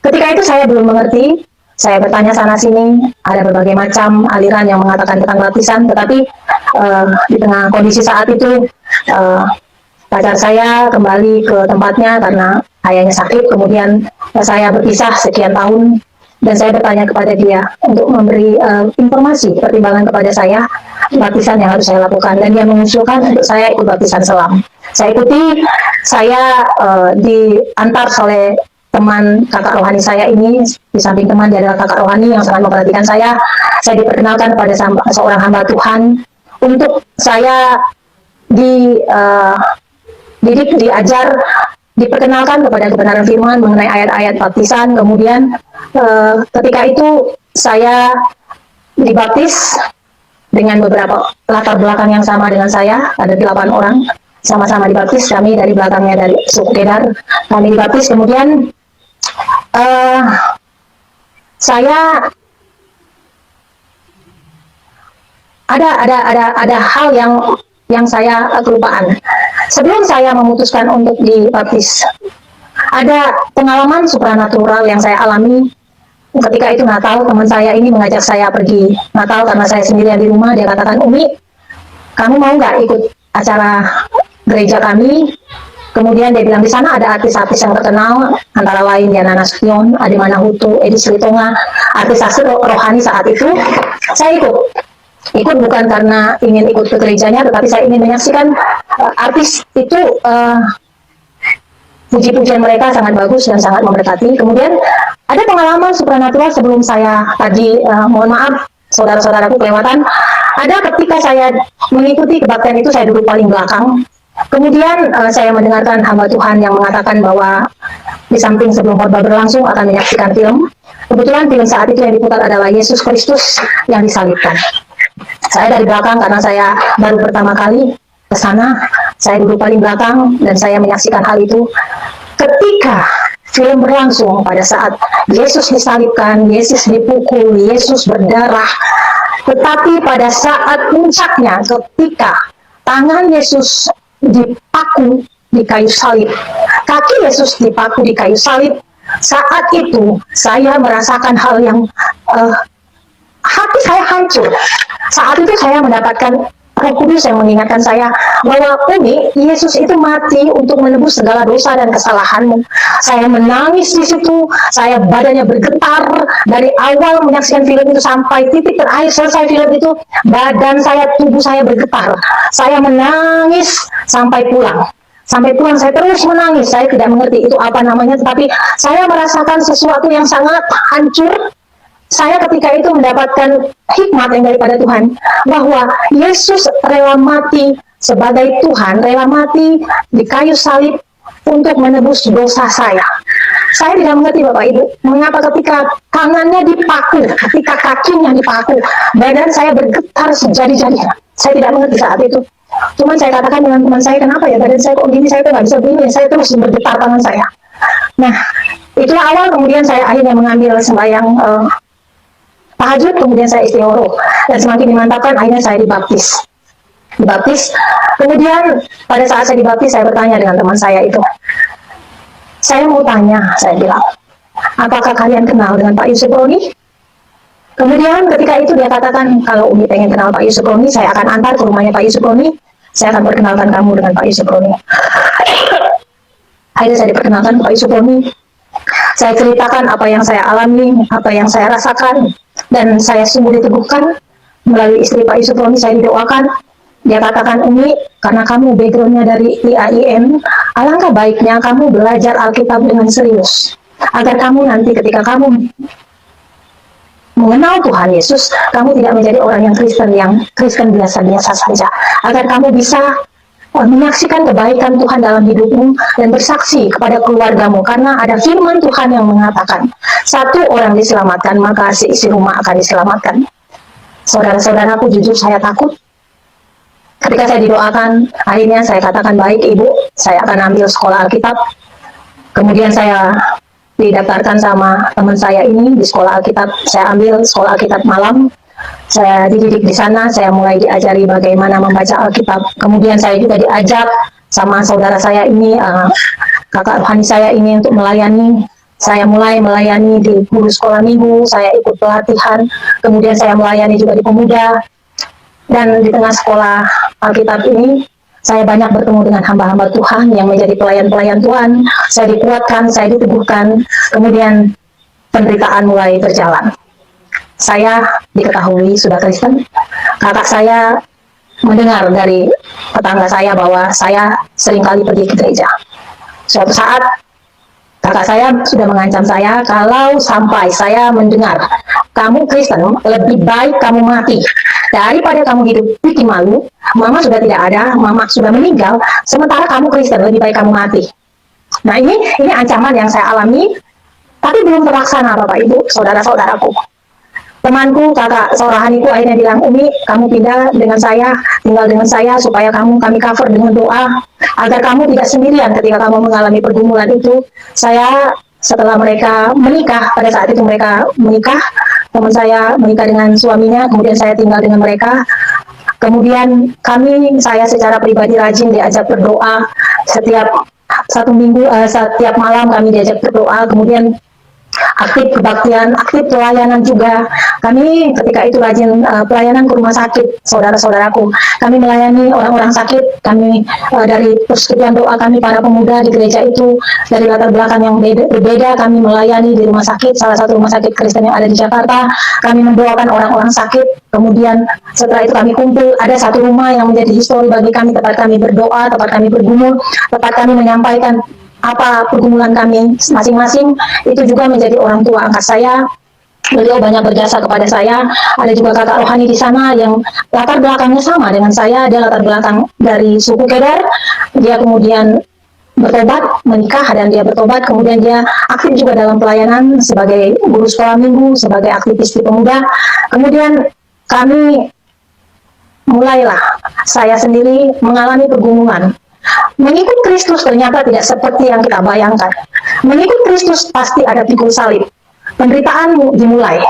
Ketika itu saya belum mengerti, saya bertanya sana-sini, ada berbagai macam aliran yang mengatakan tentang baptisan, tetapi di tengah kondisi saat itu, pacar saya kembali ke tempatnya karena ayahnya sakit, kemudian saya berpisah sekian tahun, dan saya bertanya kepada dia untuk memberi informasi, pertimbangan kepada saya, baptisan yang harus saya lakukan, dan dia mengusulkan untuk saya ikut baptisan selam. Saya ikuti, saya diantar oleh teman kakak rohani saya ini. Di samping teman, dia adalah kakak rohani yang sangat memperhatikan saya. Saya diperkenalkan kepada seorang hamba Tuhan untuk saya dididik, diajar, diperkenalkan kepada kebenaran firman mengenai ayat-ayat baptisan. Kemudian ketika itu saya dibaptis dengan beberapa latar belakang yang sama dengan saya. Ada 8 orang sama-sama dibaptis, kami dari belakangnya dari suku Kedar, kami dibaptis. Kemudian saya ada hal yang saya kelupaan. Sebelum saya memutuskan untuk dibaptis, ada pengalaman supranatural yang saya alami. Ketika itu Natal, teman saya ini mengajak saya pergi Natal karena saya sendirian di rumah. Dia katakan, Umi, kamu mau nggak ikut acara gereja kami? Kemudian dia bilang, di sana ada artis-artis yang terkenal, antara lain Diana Nasution, Ade Manahutu, Edi Sritonga, artis-artis rohani saat itu. Saya ikut bukan karena ingin ikut ke gerejanya, tetapi saya ingin menyaksikan artis itu. Puji-pujian mereka sangat bagus dan sangat memberkati. Kemudian ada pengalaman supranatural sebelum saya tadi, mohon maaf saudara-saudaraku kelewatan. Ada ketika saya mengikuti kebaktian itu, saya duduk paling belakang. Kemudian saya mendengarkan hamba Tuhan yang mengatakan bahwa di samping sebelum khotbah berlangsung akan menyaksikan film. Kebetulan film saat itu yang diputar adalah Yesus Kristus yang disalibkan. Saya dari belakang karena saya baru pertama kali ke sana. Saya duduk paling belakang dan saya menyaksikan hal itu. Ketika film berlangsung, pada saat Yesus disalibkan, Yesus dipukul, Yesus berdarah. Tetapi pada saat puncaknya, ketika tangan Yesus dipaku di kayu salib, kaki Yesus dipaku di kayu salib, saat itu saya merasakan hal yang hati saya hancur. Saat itu saya mendapatkan Roh Kudus yang mengingatkan saya bahwa Umi, Yesus itu mati untuk menebus segala dosa dan kesalahanmu. Saya menangis di situ, saya badannya bergetar dari awal menyaksikan film itu sampai titik terakhir selesai film itu, badan saya, tubuh saya bergetar. Saya menangis sampai pulang. Sampai pulang saya terus menangis. Saya tidak mengerti itu apa namanya, tetapi saya merasakan sesuatu yang sangat hancur. Saya ketika itu mendapatkan hikmat yang daripada Tuhan, bahwa Yesus rela mati sebagai Tuhan, rela mati di kayu salib untuk menebus dosa saya. Saya tidak mengerti Bapak Ibu, mengapa ketika tangannya dipaku, ketika kakinya dipaku, badan saya bergetar sejadi-jadinya. Saya tidak mengerti saat itu. Cuman saya katakan dengan teman saya, kenapa ya badan saya kok gini, saya tuh nggak bisa begini, saya terus bergetar tangan saya. Nah, itulah awal kemudian saya akhirnya mengambil sembahyang tahajud, kemudian saya istihoro, dan semakin dimantapkan akhirnya saya dibaptis. Kemudian pada saat saya dibaptis, saya bertanya dengan teman saya itu, saya mau tanya, saya bilang, apakah kalian kenal dengan Pak Yusuf Roni? Kemudian ketika itu dia katakan, kalau Umi pengen kenal Pak Yusuf Roni, saya akan antar ke rumahnya Pak Yusuf Roni, saya akan perkenalkan kamu dengan Pak Yusuf Roni. Akhirnya saya diperkenalkan Pak Yusuf Roni. Saya ceritakan apa yang saya alami, apa yang saya rasakan, dan saya sungguh diteguhkan melalui istri Pak Yusuf Roni. Saya didoakan. Dia katakan, Umi, karena kamu backgroundnya dari IAIN, alangkah baiknya kamu belajar Alkitab dengan serius, agar kamu nanti ketika kamu mengenal Tuhan Yesus, kamu tidak menjadi orang yang Kristen biasa-biasa saja, agar kamu bisa menyaksikan kebaikan Tuhan dalam hidupmu dan bersaksi kepada keluargamu, karena ada firman Tuhan yang mengatakan, satu orang diselamatkan, maka seisi rumah akan diselamatkan. Saudara-saudaraku, jujur saya takut. Ketika saya didoakan, akhirnya saya katakan, baik Ibu, saya akan ambil sekolah Alkitab. Kemudian saya didaftarkan sama teman saya ini di sekolah Alkitab. Saya ambil sekolah Alkitab malam. Saya dididik di sana, saya mulai diajari bagaimana membaca Alkitab. Kemudian saya juga diajak sama saudara saya ini, kakak rohani saya ini untuk melayani. Saya mulai melayani di guru sekolah minggu, saya ikut pelatihan. Kemudian saya melayani juga di pemuda. Dan di tengah sekolah Alkitab ini, saya banyak bertemu dengan hamba-hamba Tuhan yang menjadi pelayan-pelayan Tuhan. Saya dikuatkan, saya diteguhkan, kemudian penderitaan mulai berjalan. Saya diketahui sudah Kristen. Kakak saya mendengar dari tetangga saya bahwa saya seringkali pergi ke gereja. Suatu saat, kakak saya sudah mengancam saya, kalau sampai saya mendengar, kamu Kristen, lebih baik kamu mati daripada kamu hidup bikin malu. Mama sudah tidak ada, mama sudah meninggal, sementara kamu Kristen, lebih baik kamu mati. Nah, ini ancaman yang saya alami, tapi belum terlaksana Bapak Ibu, saudara-saudaraku. Temanku, kakak seorahaniku akhirnya bilang, Umi, kamu pindah dengan saya, tinggal dengan saya, supaya kami cover dengan doa, agar kamu tidak sendirian ketika kamu mengalami pergumulan itu. Saya, setelah mereka menikah, pada saat itu mereka menikah, teman saya menikah dengan suaminya, kemudian saya tinggal dengan mereka. Kemudian saya secara pribadi rajin diajak berdoa, setiap setiap malam kami diajak berdoa, kemudian aktif kebaktian, aktif pelayanan juga. Kami ketika itu rajin pelayanan ke rumah sakit, saudara-saudaraku. Kami melayani orang-orang sakit. Kami dari persekutuan doa kami para pemuda di gereja itu, dari latar belakang yang berbeda, kami melayani di rumah sakit, salah satu rumah sakit Kristen yang ada di Jakarta. Kami mendoakan orang-orang sakit. Kemudian setelah itu kami kumpul, ada satu rumah yang menjadi histori bagi kami, tempat kami berdoa, tempat kami bergumul, tempat kami menyampaikan apa pergumulan kami masing-masing. Itu juga menjadi orang tua angkat saya. Beliau banyak berjasa kepada saya. Ada juga kakak rohani di sana yang latar belakangnya sama dengan saya. Dia latar belakang dari suku Kedar. Dia kemudian bertobat, menikah, dan dia bertobat. Kemudian dia aktif juga dalam pelayanan sebagai guru sekolah minggu, sebagai aktivis di pemuda. Kemudian kami mulailah saya sendiri mengalami pergumulan. Mengikut Kristus ternyata tidak seperti yang kita bayangkan. Mengikut Kristus pasti ada pikul salib. Penderitaan dimulai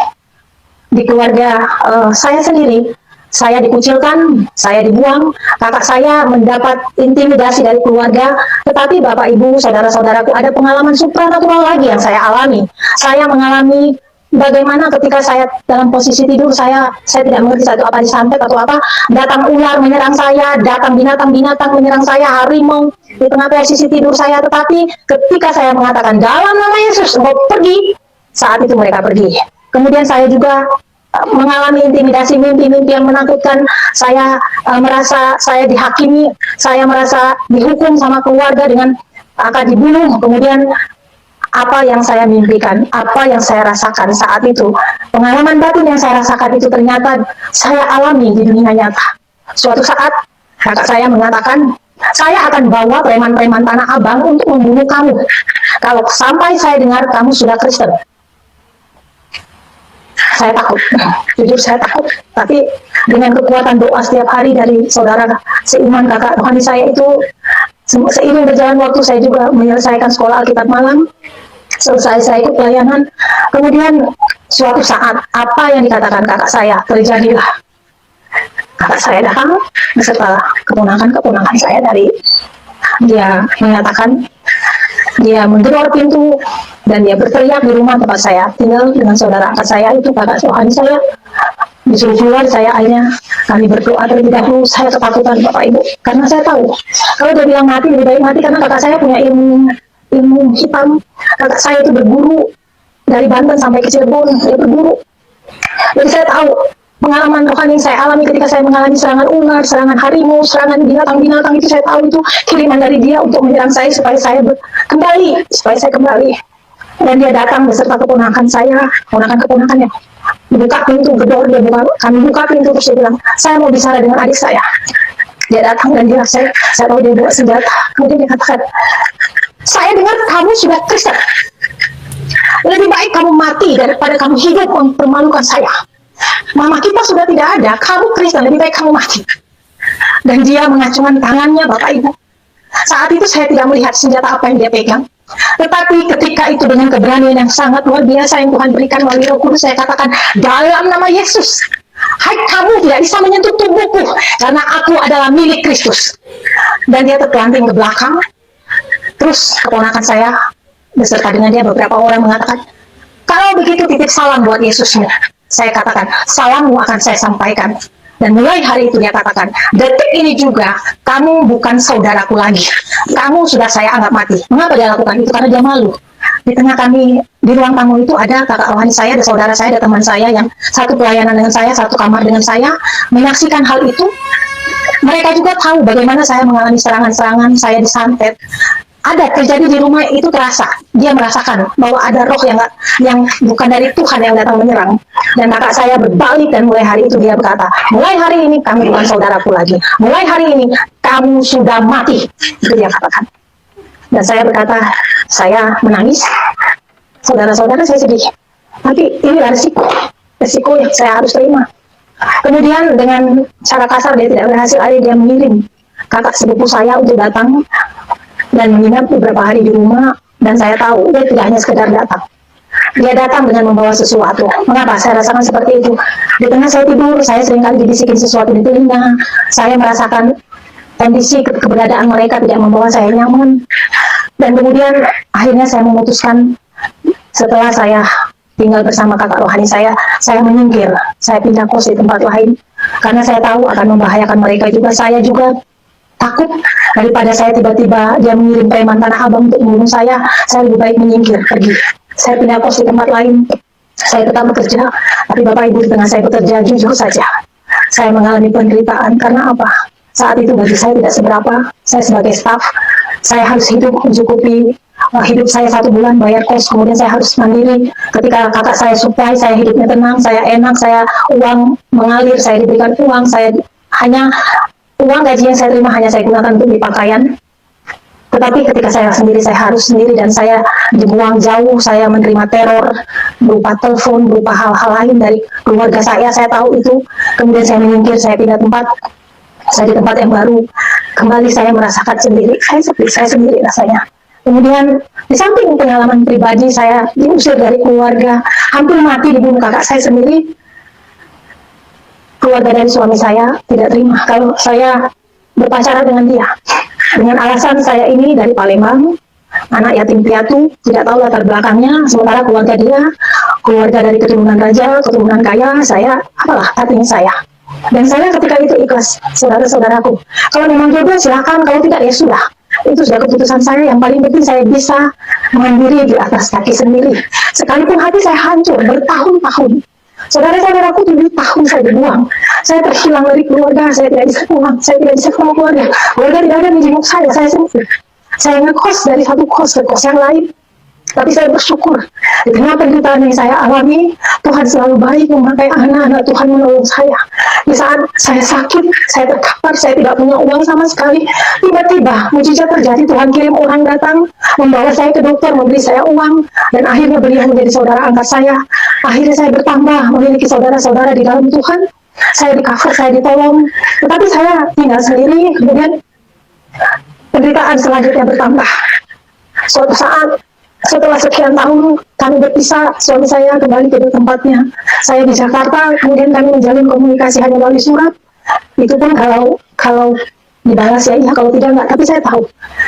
di keluarga saya sendiri. Saya dikucilkan, saya dibuang, kakak saya mendapat intimidasi dari keluarga. Tetapi Bapak Ibu, saudara-saudaraku, ada pengalaman supranatural lagi yang saya alami. Saya mengalami bagaimana ketika saya dalam posisi tidur, saya tidak mengerti satu apa disantet atau apa, datang ular menyerang saya, datang binatang-binatang menyerang saya, harimau di tengah posisi tidur saya. Tetapi ketika saya mengatakan dalam nama Yesus, engkau pergi, saat itu mereka pergi. Kemudian saya juga mengalami intimidasi, mimpi-mimpi yang menakutkan. Saya merasa saya dihakimi, saya merasa dihukum sama keluarga dengan akan dibunuh. Kemudian apa yang saya mimpikan, apa yang saya rasakan saat itu, pengalaman batin yang saya rasakan itu ternyata saya alami di dunia nyata. Suatu saat kakak saya mengatakan, Saya akan bawa preman-preman Tanah Abang untuk membunuh kamu. Kalau sampai saya dengar kamu sudah Kristen. Saya takut, jujur saya takut. Tapi dengan kekuatan doa setiap hari dari saudara seiman kakak rohani saya itu, seiring berjalan waktu saya juga menyelesaikan sekolah Alkitab malam. Selesai saya ikut pelayanan. Kemudian suatu saat apa yang dikatakan kakak saya terjadilah. Kakak saya datang beserta keponakan saya dari, dia mengatakan, dia menggedor pintu dan dia berteriak di rumah tempat saya tinggal dengan saudara angkat saya itu, kakak rohani saya. Disuruh keluar, saya akhirnya kami berdoa terlebih dahulu. Saya ketakutan Bapak Ibu, karena saya tahu kalau dia bilang mati lebih baik mati, karena kakak saya punya ilmu hitam. Kakak saya itu berburu dari Banten sampai ke Cirebon, dia berburu. Jadi saya tahu pengalaman rohani yang saya alami ketika saya mengalami serangan ular, serangan harimau, serangan binatang-binatang itu, saya tahu itu kiriman dari dia untuk menyerang saya supaya saya kembali. Dan dia datang beserta keponakan saya, keponakannya. Buka pintu, gedor, kami buka pintu, terus dia bilang, saya mau bicara dengan adik saya. Dia datang dan dia, saya tahu dia bawa senjata. Kemudian dia katakan, saya dengar kamu sudah Kristen. Lebih baik kamu mati daripada kamu hidup mempermalukan saya. Mama kita sudah tidak ada, kamu Kristen, lebih baik kamu mati. Dan dia mengacungkan tangannya, Bapak Ibu. Saat itu saya tidak melihat senjata apa yang dia pegang. Tetapi ketika itu dengan keberanian yang sangat luar biasa yang Tuhan berikan melalui Roh Kudus, saya katakan, dalam nama Yesus, hai, kamu tidak bisa menyentuh tubuhku, karena aku adalah milik Kristus. Dan dia terpelanting ke belakang. Terus keponakan saya beserta dengan dia beberapa orang mengatakan, kalau begitu titip salam buat Yesusmu. Saya katakan, salammu akan saya sampaikan. Dan mulai hari itu dia katakan, detik ini juga kamu bukan saudaraku lagi. Kamu sudah saya anggap mati. Mengapa dia lakukan itu? Karena dia malu. Di tengah kami, di ruang tamu itu ada kakak rohani saya, ada saudara saya, ada teman saya yang satu pelayanan dengan saya, satu kamar dengan saya, menyaksikan hal itu. Mereka juga tahu bagaimana saya mengalami serangan-serangan, saya disantet. Ada terjadi di rumah itu, terasa. Dia merasakan bahwa ada roh yang bukan dari Tuhan yang datang menyerang. Dan kakak saya berbalik dan mulai hari itu dia berkata, mulai hari ini kami bukan saudaraku lagi. Mulai hari ini kamu sudah mati. Itu dia katakan. Dan saya berkata, saya menangis. Saudara-saudara, saya sedih. Tapi inilah resiko yang saya harus terima. Kemudian dengan cara kasar dia tidak berhasil, akhirnya dia mengirim kakak sepupu saya untuk datang dan menginap beberapa hari di rumah. Dan saya tahu dia tidak hanya sekedar datang, dia datang dengan membawa sesuatu. Mengapa saya rasakan seperti itu? Di tengah saya tidur, saya seringkali dibisikin sesuatu di telinga. Saya merasakan kondisi keberadaan mereka tidak membawa saya nyaman. Dan kemudian akhirnya saya memutuskan, setelah saya tinggal bersama kakak rohani saya menyingkir, saya pindah kos di tempat lain, karena saya tahu akan membahayakan mereka juga. Saya juga takut daripada saya tiba-tiba dia mengirim preman Tanah Abang untuk membunuh saya lebih baik menyingkir, pergi. Saya pindah kos di tempat lain. Saya tetap bekerja, tapi Bapak Ibu, di tengah saya bekerja, jujur saja, saya mengalami penderitaan. Karena apa? Saat itu bagi saya tidak seberapa. Saya sebagai staf, saya harus hidup mencukupi hidup saya 1 bulan, bayar kos, kemudian saya harus mandiri. Ketika kakak saya supply, saya hidupnya tenang, saya enak, saya uang mengalir, saya diberikan uang, uang gaji yang saya terima hanya saya gunakan untuk beli pakaian. Tetapi ketika saya sendiri, saya harus sendiri, dan saya dibuang jauh, saya menerima teror berupa telepon, berupa hal-hal lain dari keluarga saya tahu itu. Kemudian saya menyingkir, saya pindah tempat, saya di tempat yang baru. Kembali saya merasakan sendiri, saya sendiri rasanya. Kemudian di samping pengalaman pribadi, saya diusir dari keluarga, hampir mati dibunuh kakak saya sendiri. Keluarga dari suami saya tidak terima kalau saya berpacaran dengan dia, dengan alasan saya ini dari Palembang, anak yatim piatu, tidak tahu latar belakangnya. Sementara keluarga dia, keluarga dari keturunan raja, keturunan kaya, saya apalah artinya saya. Dan saya ketika itu ikhlas, saudara-saudaraku. Kalau memang jodoh silakan, kalau tidak ya sudah. Itu sudah keputusan saya. Yang paling penting saya bisa mandiri di atas kaki sendiri. Sekalipun hati saya hancur bertahun-tahun. Saudara-saudaraku 7 tahun saya dibuang. Saya terhilang dari keluarga, saya tidak bisa pulang, saya tidak bisa ketemu keluarga. Keluarga tidak ada menjenguk saya sendiri. Saya ngekos dari satu kos ke kos yang lain. Tapi saya bersyukur di tengah penderitaan yang saya alami, Tuhan selalu baik memakai anak-anak Tuhan menolong saya. Di saat saya sakit, saya terkapar, saya tidak punya uang sama sekali. Tiba-tiba mujizat terjadi, Tuhan kirim orang datang, membawa saya ke dokter, memberi saya uang, dan akhirnya beliau menjadi saudara angkat saya. Akhirnya saya bertambah, memiliki saudara-saudara di dalam Tuhan. Saya di cover, saya ditolong. Tetapi saya tinggal sendiri, kemudian penderitaan selanjutnya bertambah. Suatu saat, setelah sekian tahun kami berpisah, suami saya kembali ke tempatnya. Saya di Jakarta, kemudian kami menjalin komunikasi hanya melalui surat. Itu pun kalau dibalas ya iya, kalau tidak enggak. Tapi saya tahu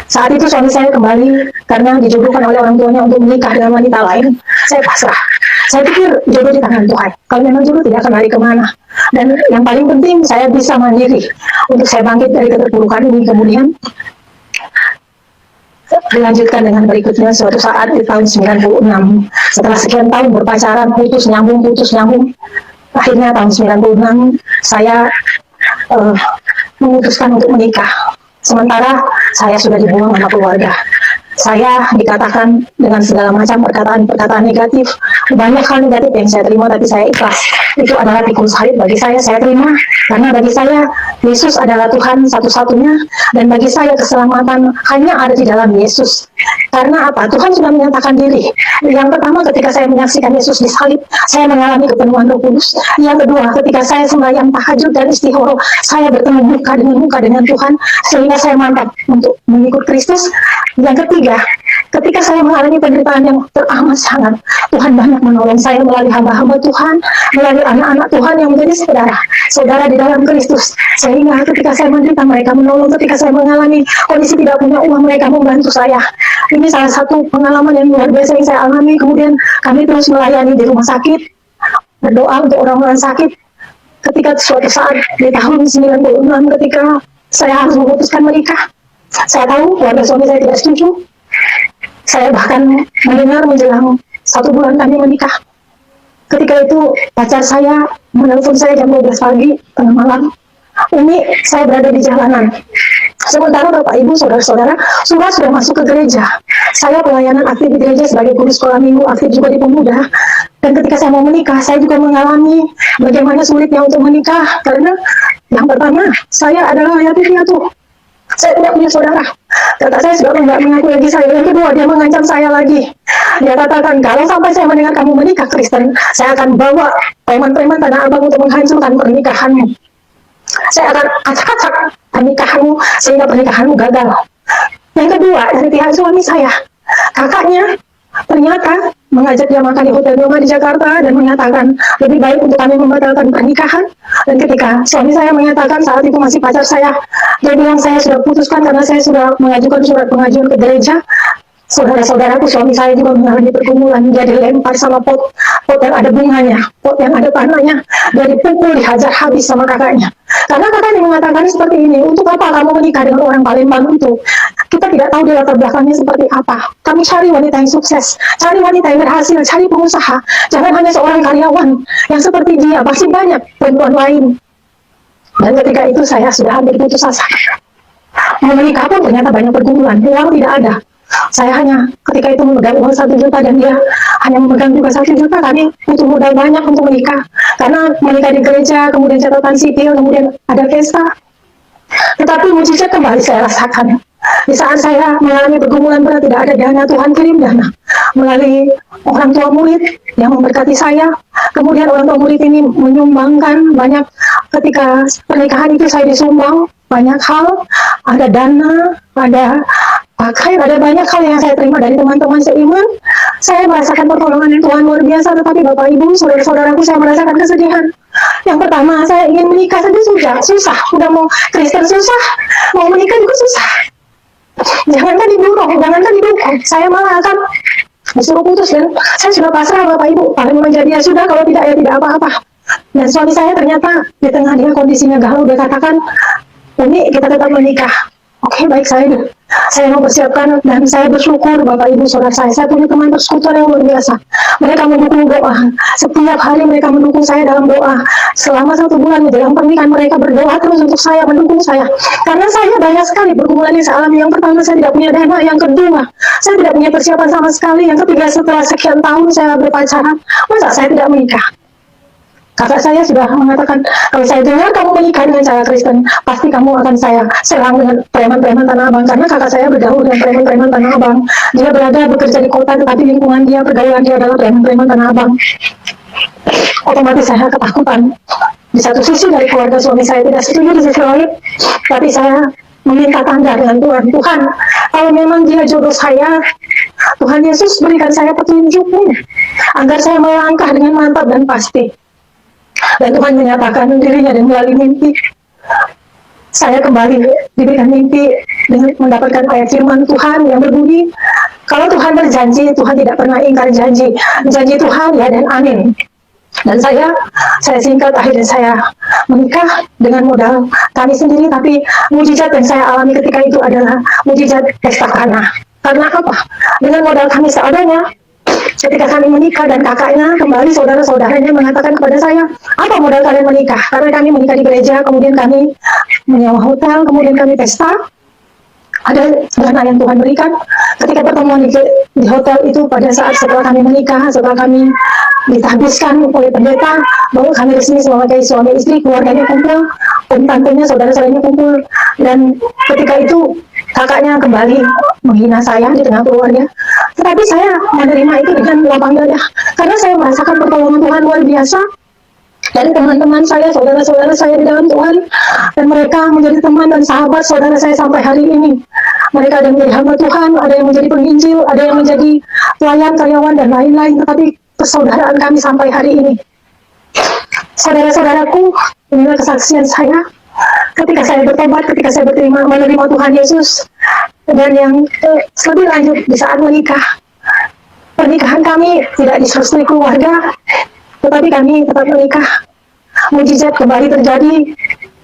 saat itu suami saya kembali karena dijodohkan oleh orang tuanya untuk menikah dengan wanita lain. Saya pasrah. Saya pikir jodoh di tangan Tuhan. Kalau memang jodoh tidak akan lari kemana. Dan yang paling penting saya bisa mandiri untuk saya bangkit dari keterpurukan ini. Kemudian dilanjutkan dengan berikutnya. Suatu saat di tahun 96, setelah sekian tahun berpacaran, putus nyambung, akhirnya tahun 96 saya memutuskan untuk menikah. Sementara saya sudah dibuang sama keluarga. Saya dikatakan dengan segala macam perkataan negatif, banyak hal negatif yang saya terima, tapi saya ikhlas. Itu adalah pikul salib bagi saya terima, karena bagi saya Yesus adalah Tuhan satu-satunya, dan bagi saya keselamatan hanya ada di dalam Yesus. Karena apa? Tuhan sudah menyatakan diri. Yang pertama, ketika saya menyaksikan Yesus disalib, saya mengalami kepenuhan Roh Kudus. Yang kedua, ketika saya sembahyang tahajud dan istihoro, saya bertemu muka dengan Tuhan, sehingga saya mantap untuk mengikut Kristus. Yang ketiga, ketika saya mengalami penderitaan yang teramat sangat, Tuhan banyak menolong saya melalui hamba-hamba Tuhan, melalui anak-anak Tuhan yang menjadi saudara di dalam Kristus. Sehingga ketika saya menderita, mereka menolong. Ketika saya mengalami kondisi tidak punya uang, mereka membantu saya. Ini salah satu pengalaman yang luar biasa yang saya alami. Kemudian kami terus melayani di rumah sakit, berdoa untuk orang-orang sakit. Ketika suatu saat di tahun 96, ketika saya harus memutuskan menikah, saya tahu keluarga suami saya tidak setuju. Saya bahkan mendengar menjelang 1 bulan kami menikah. Ketika itu pacar saya menelpon saya jam 12 pagi, tengah malam. Umi, saya berada di jalanan. Sementara Bapak Ibu, saudara-saudara, sudah masuk ke gereja. Saya pelayanan aktif di gereja sebagai guru sekolah minggu, aktif juga di pemuda. Dan ketika saya mau menikah, saya juga mengalami bagaimana sulitnya untuk menikah. Karena yang pertama, saya adalah yatim piatu. Saya tidak punya saudara. Kakak saya sudah tidak mengaku lagi saya. Yang kedua, dia mengancam saya lagi. Dia katakan, kalau sampai saya mendengar kamu menikah Kristen, saya akan bawa preman-preman Tanah Abang untuk menghancurkan pernikahanmu. Saya akan acak-acak pernikahanmu sehingga pernikahanmu gagal. Yang kedua, dari pihak suami saya, kakaknya ternyata mengajak dia makan di hotel mewah di Jakarta dan mengatakan lebih baik untuk kami membatalkan pernikahan. Dan ketika suami saya menyatakan, saat itu masih pacar saya, dia bilang saya sudah putuskan karena saya sudah mengajukan surat pengajuan ke gereja. Saudara-saudaraku, suami saya juga mengalami pergumulan. Dia dilempar sama pot yang ada bunganya, pot yang ada tanahnya. Dia dipukul, dihajar habis sama kakaknya. Karena kakaknya mengatakan seperti ini, untuk apa kamu menikah dengan orang Palembang itu? Kita tidak tahu dia latar belakangnya seperti apa. Kamu cari wanita yang sukses, cari wanita yang berhasil, cari pengusaha. Jangan hanya seorang karyawan yang seperti dia, masih banyak perempuan lain. Dan ketika itu saya sudah hampir putus asa. Mau menikah pun ternyata banyak pergumulan, uang tidak ada. Saya hanya ketika itu memegang uang 1 juta dan dia hanya memegang juga 1 juta. Kami butuh modal banyak untuk menikah. Karena menikah di gereja, kemudian catatan sipil, kemudian ada pesta. Tetapi mujizat kembali saya rasakan. Di saat saya mengalami pergumulan berat, tidak ada dana, Tuhan kirim dana melalui orang tua murid yang memberkati saya. Kemudian orang tua murid ini menyumbangkan banyak. Ketika pernikahan itu saya disumbang banyak hal, ada dana, ada pakaian, ada banyak hal yang saya terima dari teman-teman seiman. Saya merasakan pertolongan yang Tuhan luar biasa. Tetapi Bapak Ibu, saudara-saudaraku, saya merasakan kesedihan. Yang pertama, saya ingin menikah saja susah. Udah mau Kristen susah, mau menikah juga susah. Jangankan didukung. Saya malah akan disuruh putus. Dan saya sudah pasrah Bapak Ibu. Paling menjadi ya sudah, kalau tidak ya tidak apa-apa. Dan suami saya ternyata di tengah dia kondisinya galau, dia katakan, Umi, kita tetap menikah. Oke, baik, saya Saya mempersiapkan dan saya bersyukur Bapak Ibu Saudara saya punya teman persekutuan yang luar biasa. Mereka mendukung doa. Setiap hari mereka mendukung saya dalam doa. Selama 1 bulan menjelang pernikahan mereka berdoa terus untuk saya, mendukung saya. Karena saya banyak sekali pergumulan yang saya alami. Yang pertama saya tidak punya dana, yang kedua saya tidak punya persiapan sama sekali, yang ketiga setelah sekian tahun saya berpacaran, masa saya tidak menikah? Kakak saya sudah mengatakan, kalau saya dengar kamu menikah dengan cara Kristen, pasti kamu akan saya serang dengan preman-preman Tanah Abang. Karena kakak saya bergaul dengan preman-preman Tanah Abang. Dia berada bekerja di kota, tetapi lingkungan dia, pergaulan dia adalah preman-preman Tanah Abang. Otomatis saya ketakutan. Di satu sisi dari keluarga suami saya tidak setuju, di sisi lain, tapi saya meminta tanda dengan Tuhan. Tuhan, kalau memang dia jodoh saya, Tuhan Yesus berikan saya petunjukmu, agar saya melangkah dengan mantap dan pasti. Dan Tuhan menyatakan dirinya dan melalui mimpi saya kembali diberikan mimpi dengan mendapatkan ayat firman Tuhan yang berbunyi, kalau Tuhan berjanji, Tuhan tidak pernah ingkar janji. Janji Tuhan ya dan amin. Dan saya singkat, akhirnya saya menikah dengan modal kami sendiri, tapi mujizat yang saya alami ketika itu adalah mujizat pesta Kana. Karena apa? Dengan modal kami seadanya, ketika kami menikah dan kakaknya kembali, saudara-saudaranya mengatakan kepada saya, apa modal kalian menikah? Karena kami menikah di gereja, kemudian kami menyewa hotel, kemudian kami pesta. Ada dana yang Tuhan berikan. Ketika pertemuan di hotel itu pada saat setelah kami menikah, setelah kami ditahbiskan oleh pendeta bahwa kami resmi sebagai suami istri, keluarganya kumpul, tantenya, saudara-saudaranya kumpul, dan ketika itu kakaknya kembali menghina saya di tengah keluarga. Tetapi saya menerima itu dengan lapang dada, karena saya merasakan pertolongan Tuhan luar biasa. Dan teman-teman saya, saudara-saudara saya di dalam Tuhan, dan mereka menjadi teman dan sahabat saudara saya sampai hari ini. Mereka ada yang menjadi hamba Tuhan, ada yang menjadi penginjil, ada yang menjadi pelayan, karyawan, dan lain-lain. Tetapi persaudaraan kami sampai hari ini. Saudara-saudaraku, inilah kesaksian saya ketika saya bertobat, ketika saya menerima Tuhan Yesus. Dan yang lebih lanjut di saat menikah, pernikahan kami tidak disertai keluarga, tetapi kami tetap menikah. Mujizat kembali terjadi.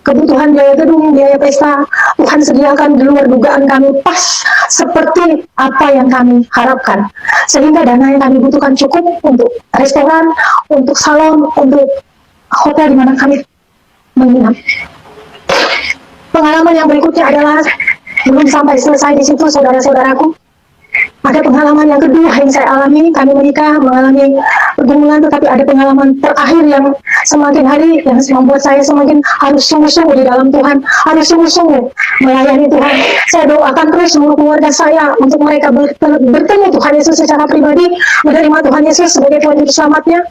Kebutuhan biaya gedung, biaya pesta, Tuhan sediakan di luar dugaan kami, pas seperti apa yang kami harapkan. Sehingga dana yang kami butuhkan cukup untuk restoran, untuk salon, untuk hotel di mana kami menginap. Pengalaman yang berikutnya adalah, belum sampai selesai di situ, saudara-saudaraku. Ada pengalaman yang kedua yang saya alami. Kami menikah, mengalami pergumulan, tetapi ada pengalaman terakhir yang semakin hari yang membuat saya semakin harus sungguh-sungguh di dalam Tuhan, harus sungguh-sungguh melayani Tuhan. Saya doakan terus seluruh keluarga saya untuk mereka bertemu Tuhan Yesus secara pribadi, menerima Tuhan Yesus sebagai Tuhan Juru Selamatnya.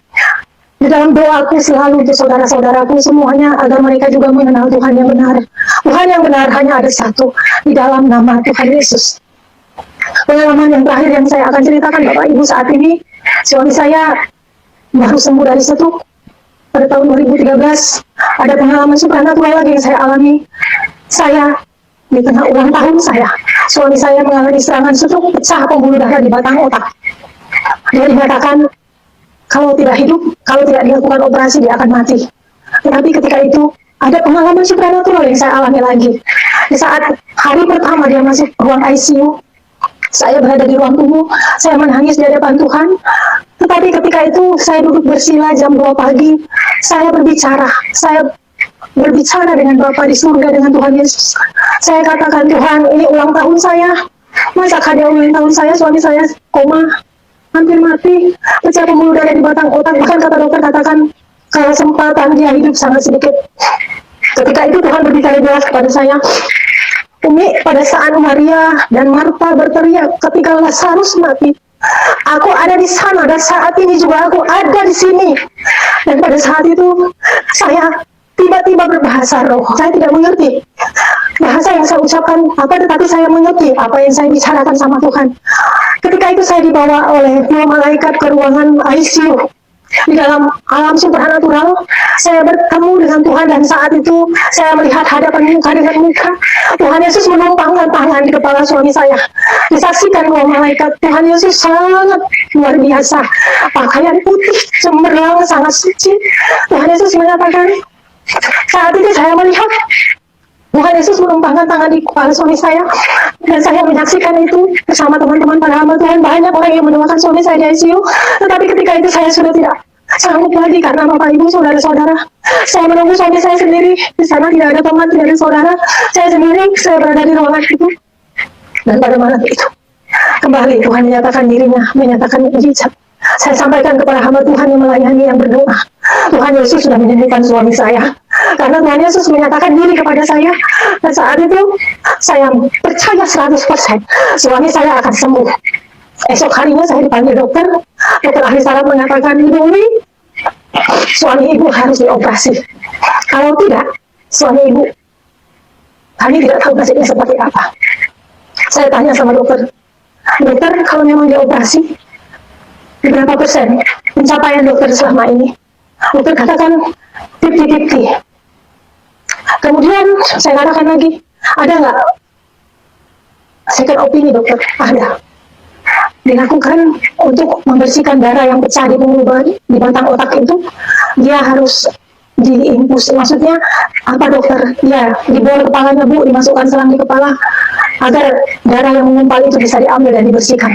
Di dalam doaku selalu untuk saudara-saudaraku semuanya, agar mereka juga mengenal Tuhan yang benar. Tuhan yang benar hanya ada satu, di dalam nama Tuhan Yesus. Pengalaman yang terakhir yang saya akan ceritakan, Bapak Ibu, saat ini suami saya baru sembuh dari stroke pada tahun 2013. Ada pengalaman supranatural lagi yang saya alami. Saya di tengah ulang tahun saya, suami saya mengalami serangan stroke, pecah pembuluh darah di batang otak. Dia dikatakan kalau tidak hidup, kalau tidak dilakukan operasi dia akan mati. Tetapi ketika itu ada pengalaman supranatural yang saya alami lagi. Di saat hari pertama dia masuk ruang ICU, saya berada di ruang tunggu, saya menangis di hadapan Tuhan. Tetapi ketika itu saya duduk bersila jam 2 pagi, saya berbicara dengan Bapa di surga, dengan Tuhan Yesus. Saya katakan, Tuhan, ini ulang tahun saya. Masa hadiah ulang tahun saya, suami saya koma, hampir mati, pecah pembuluh darah di batang otak. Bahkan kata dokter katakan, kesempatan dia hidup sangat sedikit. Ketika itu Tuhan berbicara jelas kepada saya, Umi, pada saat Maria dan Marta berteriak ketika Lazarus mati, aku ada di sana, dan saat ini juga aku ada di sini. Dan pada saat itu saya tiba-tiba berbahasa roh. Saya tidak mengerti bahasa yang saya ucapkan apa, tetapi saya mengerti apa yang saya bicarakan sama Tuhan. Ketika itu saya dibawa oleh 2 malaikat ke ruangan ICU. Di dalam alam supranatural, saya bertemu dengan Tuhan, dan saat itu saya melihat hadapan muka dengan muka. Tuhan Yesus menumpangkan tangan di kepala suami saya. Disaksikan 2 malaikat. Tuhan Yesus sangat luar biasa. Pakaian putih, cemerlang, sangat suci. Tuhan Yesus menyatakan, saat itu saya melihat Tuhan Yesus menumpangkan tangan di kepala suami saya. Dan saya menyaksikan itu bersama teman-teman para hamba Tuhan. Banyak orang yang mendoakan suami saya di ICU. Tetapi ketika itu saya sudah tidak sanggup lagi karena Bapak Ibu saudara-saudara. Saya menunggu suami saya sendiri. Di sana tidak ada teman, tidak ada saudara. Saya sendiri, saya berada di ruangan itu. Dan pada malam itu, kembali Tuhan menyatakan dirinya, menyatakan mujizat. Saya sampaikan kepada hamba Tuhan yang melayani, yang berdoa. Tuhan Yesus sudah menyembuhkan suami saya. Karena Tuhan Yesus menyatakan diri kepada saya. Dan saat itu, saya percaya 100% suami saya akan sembuh. Esok harinya saya dipanggil dokter. Dokter ahli saraf mengatakan, Ibu Umi, suami Ibu harus dioperasi. Kalau tidak, suami Ibu, kami tidak tahu nasibnya seperti apa. Saya tanya sama dokter, dokter kalau memang dioperasi, berapa persen pencapaian dokter selama ini? Dokter katakan 50-50. Kemudian saya katakan lagi, ada nggak second opini dokter? Ada. Dilakukan untuk membersihkan darah yang pecah di pembuluh di batang otak itu, dia harus diinfus. Maksudnya apa dokter? Ya, dibor kepalanya Bu, dimasukkan selang di kepala agar darah yang mengumpal itu bisa diambil dan dibersihkan.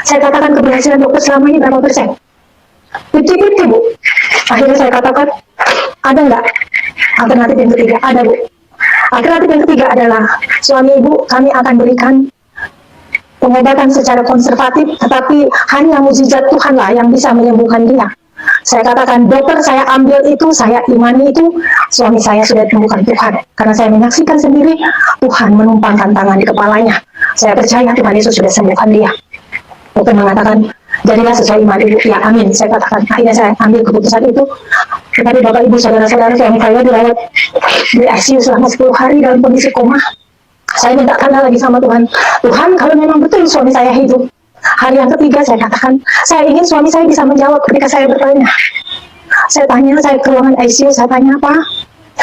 Saya katakan keberhasilan dokter selama ini berapa persen? 50-50 Bu. Akhirnya saya katakan, ada nggak alternatif yang ketiga? Ada Bu. Alternatif yang ketiga adalah suami Ibu kami akan berikan pengobatan secara konservatif, tetapi hanya mujizat Tuhanlah yang bisa menyembuhkan dia. Saya katakan, dokter saya ambil itu, saya imani itu, suami saya sudah ditemukan Tuhan. Karena saya menyaksikan sendiri, Tuhan menumpangkan tangan di kepalanya. Saya percaya Tuhan Yesus sudah sembuhkan dia. Dokter mengatakan, jadilah sesuai iman Ibu. Ya, amin. Saya katakan, akhirnya saya ambil keputusan itu. Tetapi Bapak Ibu, saudara-saudara, suami saya dirawat di ICU selama 10 hari dalam kondisi koma. Saya minta tanda lagi sama Tuhan. Tuhan, kalau memang betul suami saya hidup. Hari yang ketiga saya katakan, saya ingin suami saya bisa menjawab ketika saya bertanya. Saya tanya, saya ke ruangan ICU, saya tanya apa?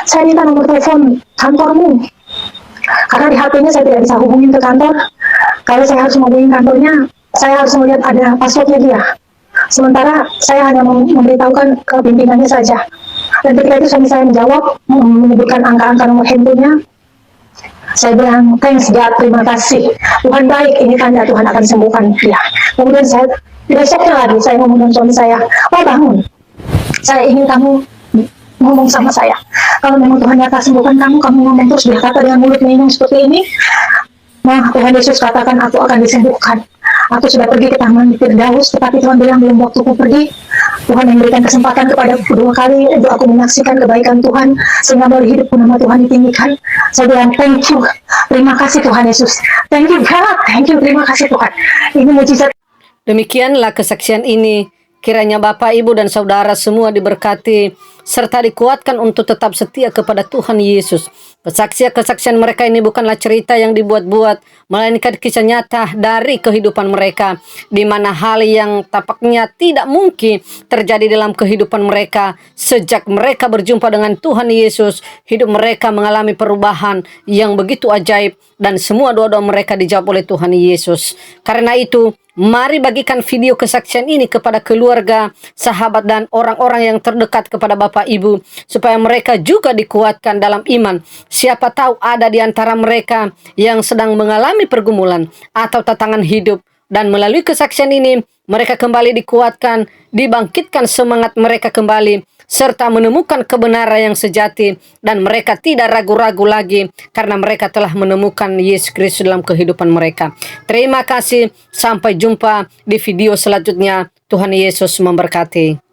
Saya minta nomor telepon kantormu. Karena di HP-nya saya tidak bisa hubungin ke kantor. Kalau saya harus menghubungi kantornya, saya harus melihat ada passwordnya dia. Sementara saya hanya memberitahukan ke pimpinannya saja. Dan ketika itu suami saya menjawab, menyebutkan angka-angka nomor handphonenya. Saya bilang, thanks God, terima kasih. Tuhan baik, ini tanda Tuhan akan sembuhkan dia. Kemudian saya, besoknya lagi, saya ngomong suami saya, oh bangun. Saya ingin kamu ngomong sama saya. Kalau memang Tuhan nyata sembuhkan kamu, kamu ngomong terus berkata dengan mulut menyinggung seperti ini. Nah, Tuhan Yesus katakan, aku akan disembuhkan. Aku sudah pergi ke taman Firdaus, tetapi Tuhan bilang belum waktuku pergi. Tuhan memberikan kesempatan kepada aku 2 kali untuk aku menyaksikan kebaikan Tuhan, sehingga melalui hidupku nama Tuhan ditinggikan. Saya bilang, thank you, terima kasih Tuhan Yesus. Thank you God, thank you, terima kasih Tuhan. Ini mujizat. Demikianlah kesaksian ini. Kiranya Bapak, Ibu, dan Saudara semua diberkati serta dikuatkan untuk tetap setia kepada Tuhan Yesus. Kesaksian mereka ini bukanlah cerita yang dibuat-buat, melainkan kisah nyata dari kehidupan mereka, di mana hal yang tampaknya tidak mungkin terjadi dalam kehidupan mereka. Sejak mereka berjumpa dengan Tuhan Yesus, hidup mereka mengalami perubahan yang begitu ajaib, dan semua doa-doa mereka dijawab oleh Tuhan Yesus. Karena itu, mari bagikan video kesaksian ini kepada keluarga, sahabat, dan orang-orang yang terdekat kepada Bapak Ibu, supaya mereka juga dikuatkan dalam iman. Siapa tahu ada di antara mereka yang sedang mengalami pergumulan atau tantangan hidup, dan melalui kesaksian ini mereka kembali dikuatkan, dibangkitkan semangat mereka kembali, serta menemukan kebenaran yang sejati, dan mereka tidak ragu-ragu lagi karena mereka telah menemukan Yesus Kristus dalam kehidupan mereka. Terima kasih, sampai jumpa di video selanjutnya. Tuhan Yesus memberkati.